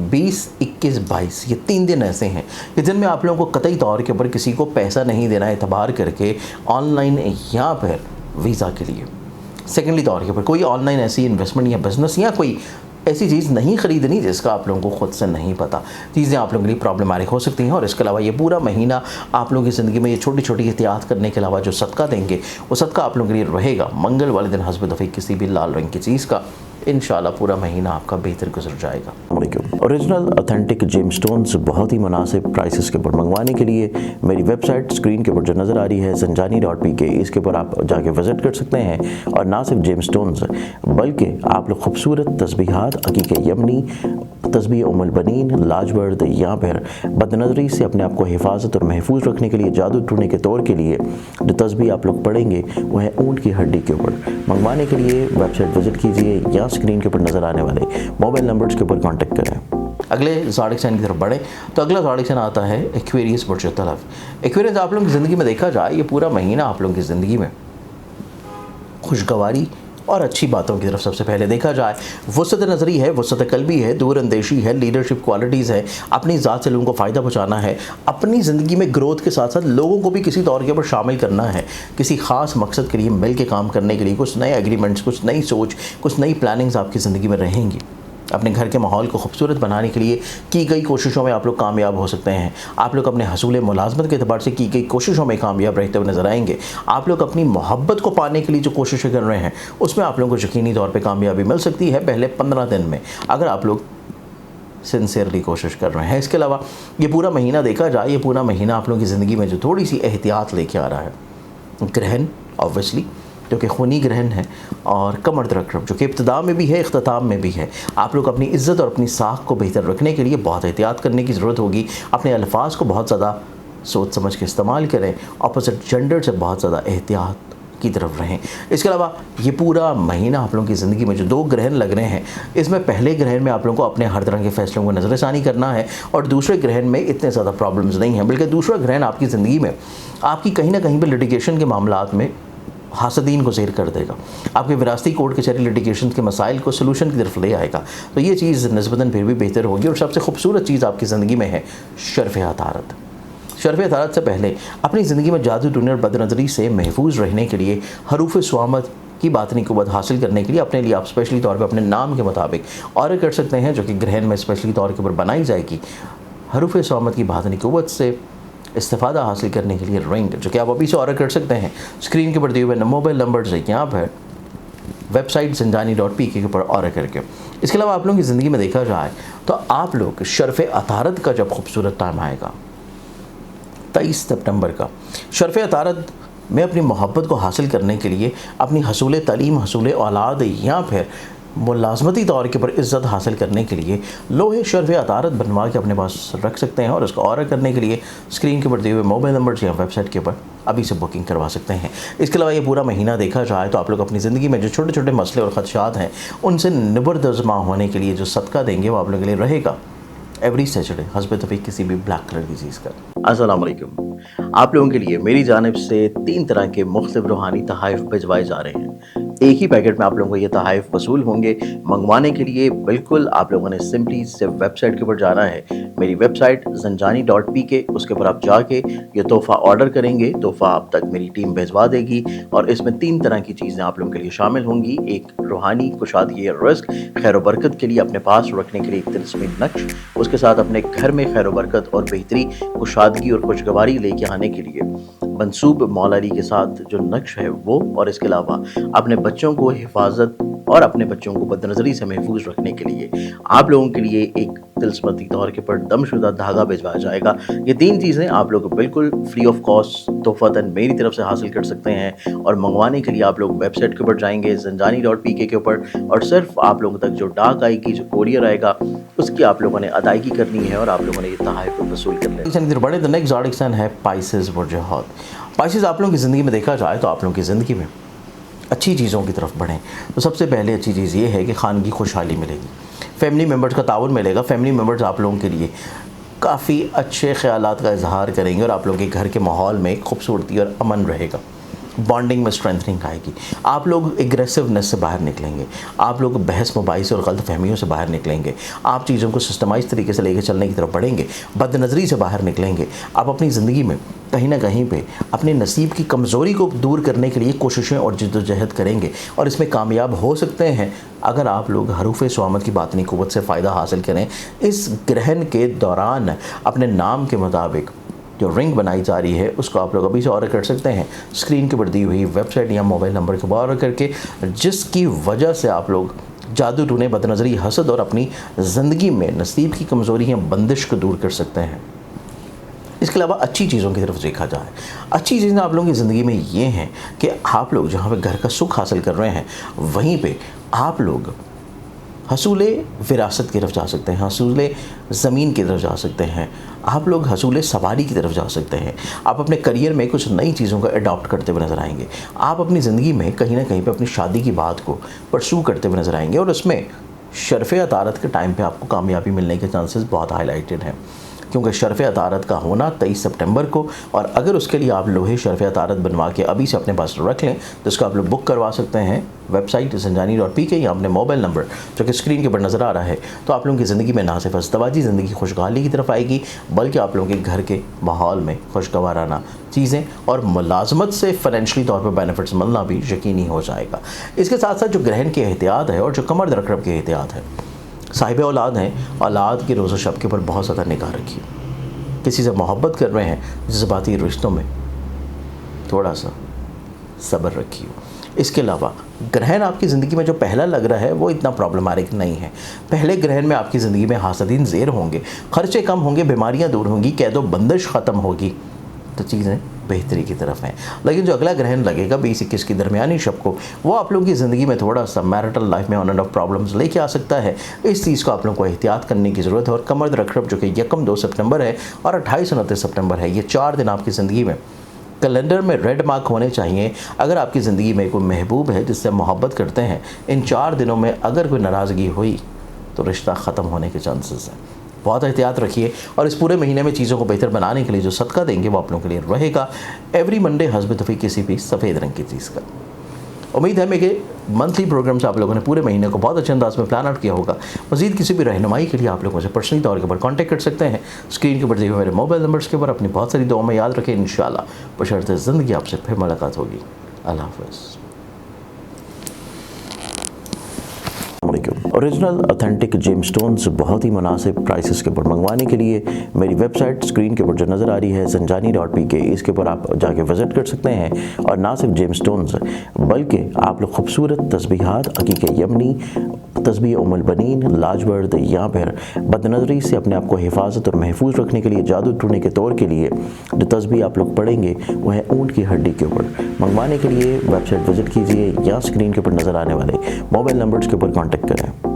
20, 21, 22 ये 3 दिन ऐसे हैं कि जिनमें आप लोगों को कतई तौर के ऊपर किसी को पैसा नहीं देना एतबार करके ऑनलाइन या फिर वीज़ा के लिए सेकेंडली तौर के ऊपर कोई ऑनलाइन ऐसी इन्वेस्टमेंट या बिज़नेस या कोई ऐसी चीज़ नहीं खरीदनी जिसका आप लोगों को खुद से नहीं पता। चीज़ें आप लोगों के लिए प्रॉब्लमैटिक हो सकती हैं। और इसके अलावा ये पूरा महीना आप लोगों की ज़िंदगी में ये छोटी छोटी एहतियात करने के अलावा जो सदका देंगे वो सदका आप लोगों के लिए रहेगा मंगल वाले दिन हस्ब दफ़ी किसी भी लाल रंग की चीज़ का। इंशाल्लाह पूरा महीना आपका बेहतर गुजर जाएगा। ओरिजिनल ऑथेंटिक जेमस्टोन्स बहुत ही मुनासिब प्राइसेस के ऊपर मंगवाने के लिए मेरी वेबसाइट स्क्रीन के ऊपर जो नज़र आ रही है zanjani.pk, इसके ऊपर आप जाके विज़िट कर सकते हैं। और ना सिर्फ जेमस्टोन्स बल्कि आप लोग खूबसूरत तस्बीहात, अकीक यमनी, तस्बीह उम्मुल बनीन, लाजवर्द या फिर बदनज़री से अपने आप को हिफाजत और महफूज रखने के लिए, जादू टूने के तौर के लिए जो तस्बीह आप लोग पढ़ेंगे वो है ऊँट की हड्डी के ऊपर। मंगवाने के लिए वेबसाइट विज़िट कीजिए या स्क्रीन के ऊपर नज़र आने वाले मोबाइल नंबर्स के ऊपर कांटेक्ट करें। अगले ज़ोडिक साइन की तरफ बढ़ें तो अगला ज़ोडिक साइन आता है एक्वेरियस बुर्ज तलफ। एक्वेरियस आप लोगों की ज़िंदगी में देखा जाए ये पूरा महीना आप लोगों की ज़िंदगी में खुशगवारी और अच्छी बातों की तरफ सबसे पहले देखा जाए वसत नज़री है, वसत कल्बी है, दूर अंदेशी है, लीडरशिप क्वालिटीज़ है, अपनी ज़ात से लोगों को फ़ायदा पहुँचाना है, अपनी ज़िंदगी में ग्रोथ के साथ साथ लोगों को भी किसी तौर के ऊपर शामिल करना है, किसी ख़ास मकसद के लिए मिल के काम करने के लिए कुछ नए एग्रीमेंट्स, कुछ नई सोच, कुछ नई प्लानिंग्स आपकी ज़िंदगी में रहेंगी। अपने घर के माहौल को खूबसूरत बनाने के लिए की गई कोशिशों में आप लोग कामयाब हो सकते हैं। आप लोग अपने हसूल मुलाजमत के अतबार से की गई कोशिशों में कामयाब रहते हुए नजर आएंगे। आप लोग अपनी मोहब्बत को पाने के लिए जो कोशिशें कर रहे हैं उसमें आप लोगों को यकीनी तौर पे कामयाबी मिल सकती है पहले 15 दिन में, अगर आप लोग सिंसियरली कोशिश कर रहे हैं। इसके अलावा ये पूरा महीना देखा जाए, ये पूरा महीना आप लोगों की ज़िंदगी में जो थोड़ी सी एहतियात लेके आ रहा है, ग्रहण ऑब्वियसली जो कि खूनी ग्रहण है और कमर दरकरब जो कि इब्तिदा में भी है, इख्तिताम में भी है। आप लोग अपनी इज़्ज़त और अपनी साख को बेहतर रखने के लिए बहुत एहतियात करने की ज़रूरत होगी। अपने अल्फाज को बहुत ज़्यादा सोच समझ के इस्तेमाल करें, अपोजिट जेंडर से बहुत ज़्यादा एहतियात की तरफ रहें। इसके अलावा ये पूरा महीना आप लोगों की ज़िंदगी में जो 2 ग्रहण लग रहे हैं, इसमें पहले ग्रहण में आप लोगों को अपने हर तरह के फैसलों को नज़रसानी करना है और दूसरे ग्रहण में इतने ज़्यादा प्रॉब्लम्स नहीं हैं, बल्कि दूसरा ग्रहण आपकी ज़िंदगी में आपकी कहीं ना कहीं पर लिटिगेशन के मामलात में हासदीन को ज़ेर कर देगा, आपके विरासती कोर्ट कचहरी लिटिगेशन के मसाइल को सलूशन की तरफ ले आएगा। तो ये चीज़ निस्बतन फिर भी बेहतर होगी। और सबसे खूबसूरत चीज़ आपकी ज़िंदगी में है शर्फ अतारत। शर्फ अतारत से पहले अपनी ज़िंदगी में जादू टूने और बदनज़री से महफूज रहने के लिए, हरूफ स्वामत की बातनी क़ुव्वत हासिल करने के लिए अपने लिए आप स्पेशली तौर पर अपने नाम के मुताबिक ऑर्डर कर सकते हैं, जो कि ग्रहण में स्पेशली तौर के ऊपर बनाई जाएगी। हरूफ स्वामत की बातनी क़ुव्वत से इस्तिफ़ादा हासिल करने के लिए रिंग जो कि आप अभी से ऑर्डर कर सकते हैं स्क्रीन के ऊपर दिए हुए मोबाइल नंबर से यहाँ पर वेबसाइट zanjani.pk के ऊपर ऑर्डर करके। इसके अलावा आप लोगों की ज़िंदगी में देखा जाए तो आप लोग शर्फ अतारत का जब खूबसूरत टाइम आएगा 23 सितंबर का, शर्फ अतारत में अपनी मोहब्बत को हासिल करने के लिए, अपनी हसूल तालीम, हसूल औलाद या फिर मुलाजमती तौर के ऊपर इज़्ज़त हासिल करने के लिए लोहे शर्फ अतारत बनवा के अपने पास रख सकते हैं और उसको ऑर्डर करने के लिए स्क्रीन के ऊपर दिए हुए मोबाइल नंबर या वेबसाइट के ऊपर अभी से बुकिंग करवा सकते हैं। इसके अलावा ये पूरा महीना देखा जाए तो आप लोग अपनी ज़िंदगी में जो छोटे छोटे मसले और ख़दशात हैं उनसे निबरदज़मा होने के लिए जो सदका देंगे वो आप लोगों के लिए रहेगा एवरी सैटरडे हस्ब तौफीक किसी भी ब्लैक कलर की चीज़ का। अस्सलाम वालेकुम। आप लोगों के लिए मेरी जानिब से 3 तरह के मुख्तलिफ रूहानी तहाइफ भिजवाए जा रहे हैं। एक ही पैकेट में आप लोगों को ये तोहफ़े वसूल होंगे। मंगवाने के लिए बिल्कुल आप लोगों ने सिंपली से वेबसाइट के ऊपर जाना है, मेरी वेबसाइट zanjani.pk, उसके ऊपर आप जाके ये तोहफ़ा ऑर्डर करेंगे, तोहफ़ा आप तक मेरी टीम भिजवा देगी और इसमें 3 तरह की चीज़ें आप लोगों के लिए शामिल होंगी। एक रूहानी कुशादगी या रिज़्क, खैर व बरकत के लिए अपने पास रखने के लिए एक तिल्स्मी नक्श, उसके साथ अपने घर में खैर व बरकत और बेहतरी, कुशादगी और खुशगवारी लेके आने के लिए मंसूब मौला अली के साथ जो नक्श है वो, और इसके अलावा अपने बच्चों को हिफाजत और अपने बच्चों को बदनज़री से महफूज रखने के लिए आप लोगों के लिए एक तिल्स्मती तौर के पर दमशुदा धागा भिजवाया जाएगा। ये 3 चीज़ें आप लोग बिल्कुल फ्री ऑफ कॉस्ट तोहफ़तन मेरी तरफ से हासिल कर सकते हैं और मंगवाने के लिए आप लोग वेबसाइट के ऊपर जाएंगे zanjani.pk के ऊपर और सिर्फ आप लोगों तक जो डाक आएगी, जो कोरियर आएगा, उसकी आप लोगों ने अदायगी करनी है और आप लोगों ने ये तोहफ़े वसूल कर लेना। बड़े द नेक्स्ट ज़ोडिक साइन है पाइसेस वजूहात। पाइसेस आप लोगों की ज़िंदगी में देखा जाए तो आप लोगों की ज़िंदगी में अच्छी चीज़ों की तरफ बढ़ें तो सबसे पहले अच्छी चीज़ ये है कि खानगी खुशहाली मिलेगी, फैमिली मेम्बर्स का ताउन मिलेगा। फैमिली मेम्बर्स आप लोगों के लिए काफ़ी अच्छे ख़यालात का इजहार करेंगे और आप लोगों के घर के माहौल में खूबसूरती और अमन रहेगा। बॉन्डिंग में स्ट्रेंथनिंग आएगी, आप लोग एग्रेसिवनेस से बाहर निकलेंगे, आप लोग बहस मुबाहिस और गलत फहमियों से बाहर निकलेंगे, आप चीज़ों को सिस्टमाइज तरीके से लेकर चलने की तरफ बढ़ेंगे, बदनज़री से बाहर निकलेंगे। आप अपनी ज़िंदगी में कहीं ना कहीं पे अपने नसीब की कमज़ोरी को दूर करने के लिए कोशिशें और जद्दोजहद करेंगे और इसमें कामयाब हो सकते हैं अगर आप लोग हरूफ स्वामत की बातनी क़ुव्वत से फ़ायदा हासिल करें। इस ग्रहण के दौरान अपने नाम के मुताबिक जो रिंग बनाई जा रही है उसको आप लोग अभी से ऑर्डर कर सकते हैं स्क्रीन के ऊपर दी हुई वेबसाइट या मोबाइल नंबर के ऊपर ऑर्डर करके, जिसकी वजह से आप लोग जादू टूने, बदनज़री, हसद और अपनी ज़िंदगी में नसीब की कमज़ोरी या बंदिश को दूर कर सकते हैं। इसके अलावा अच्छी चीज़ों की तरफ देखा जाए, अच्छी चीज़ें आप लोगों की ज़िंदगी में ये हैं कि आप लोग जहाँ पे घर का सुख हासिल कर रहे हैं वहीं पे आप लोग हसूले विरासत की तरफ जा सकते हैं, हसूले ज़मीन की तरफ जा सकते हैं, आप लोग हसूले सवारी की तरफ जा सकते हैं। आप अपने करियर में कुछ नई चीज़ों को अडॉप्ट करते हुए नज़र आएंगे। आप अपनी ज़िंदगी में कहीं ना कहीं पे अपनी शादी की बात को परसू करते हुए नज़र आएंगे और उसमें शर्फ़ अतारत के टाइम पे आपको कामयाबी मिलने के चांसेस बहुत हाईलाइटेड हैं, क्योंकि शर्फ़ अतारत का होना 23 सितंबर को, और अगर उसके लिए आप लोहे शर्फ़ अतारत बनवा के अभी से अपने पास रख लें तो इसको आप लोग बुक करवा सकते हैं वेबसाइट zanjani.pk या अपने मोबाइल नंबर जो कि स्क्रीन के ऊपर नज़र आ रहा है। तो आप लोगों की ज़िंदगी में ना सिर्फ अज़दवाजी ज़िंदगी खुशहाली की तरफ आएगी बल्कि आप लोगों के घर के माहौल में खुशगवाराना चीज़ें और मुलाजमत से फ़ाइनेंशियली तौर पर बेनिफिट्स मिलना भी यकीनी हो जाएगा। इसके साथ साथ जो ग्रहण की एहतियात है और जो कमर दरकरब की एहतियात है, साहिब औलाद हैं, औलाद की रोज़ शब के ऊपर बहुत ज़्यादा निगाह रखिए। किसी से मोहब्बत कर रहे हैं, जज्बाती रिश्तों में थोड़ा सा सब्र रखिए। इसके अलावा ग्रहण आपकी ज़िंदगी में जो पहला लग रहा है वो इतना प्रॉब्लमेटिक नहीं है। पहले ग्रहण में आपकी ज़िंदगी में हासदीन ज़ेर होंगे, खर्चे कम होंगे, बीमारियां दूर होंगी, कैदो बंदिश ख़त्म होगी, तो चीज़ें बेहतरी की तरफ हैं। लेकिन जो अगला ग्रहण लगेगा 20-21 की दरमियानी शब को, वो आप लोगों की ज़िंदगी में थोड़ा सा मैरिटल लाइफ में ऑन एंड ऑफ प्रॉब्लम्स लेके आ सकता है। इस चीज़ को आप लोगों को एहतियात करने की ज़रूरत है। और कमर दरकरब जो कि 1-2 सितंबर है और 28-29 सितंबर है, ये 4 दिन आपकी ज़िंदगी में कैलेंडर में रेड मार्क होने चाहिए। अगर आपकी ज़िंदगी में कोई महबूब है जिससे मोहब्बत करते हैं, इन 4 दिनों में अगर कोई नाराज़गी हुई तो रिश्ता ख़त्म होने के चांसेस हैं। बहुत एहतियात रखिए और इस पूरे महीने में चीज़ों को बेहतर बनाने के लिए जो सदका देंगे वो आप लोगों के लिए रहेगा एवरी मंडे हस्ब तौफीक किसी भी सफ़ेद रंग की चीज़ का। उम्मीद है मेरे मंथली प्रोग्राम से आप लोगों ने पूरे महीने को बहुत अच्छे अंदाज में प्लान आउट किया होगा। मज़ीद किसी भी रहनुमाई के लिए आप लोगों से पर्सनली तौर के ऊपर कॉन्टैक्ट कर सकते हैं स्क्रीन के ऊपर दिए हुए मेरे मोबाइल नंबर्स के ऊपर। अपनी बहुत सारी दुआओं में याद रखें, इंशाल्लाह बशर्ते ज़िंदगी आपसे फिर मुलाकात होगी। अल्लाह हाफ़िज़। ओरिजिनल ऑथेंटिक जेमस्टोन्स बहुत ही मुनासिब प्राइसेस के ऊपर मंगवाने के लिए मेरी वेबसाइट स्क्रीन के ऊपर जो नज़र आ रही है zanjani.pk, इसके ऊपर आप जाके विज़िट कर सकते हैं। और ना सिर्फ जेमस्टोन्स बल्कि आप लोग खूबसूरत तस्बीहात, अकीक यमनी, तस्बीह उम्मुल बनीन, लाजवर्द या फिर बदनज़री से अपने आप को हिफाजत और महफूज रखने के लिए जादू टूने के तौर के लिए जो तस्बीह आप लोग पढ़ेंगे वो है ऊँट की हड्डी के ऊपर। मंगवाने के लिए वेबसाइट विज़िट कीजिए या स्क्रीन के ऊपर नज़र आने वाले मोबाइल नंबर्स के ऊपर कॉन्टैक्ट करें।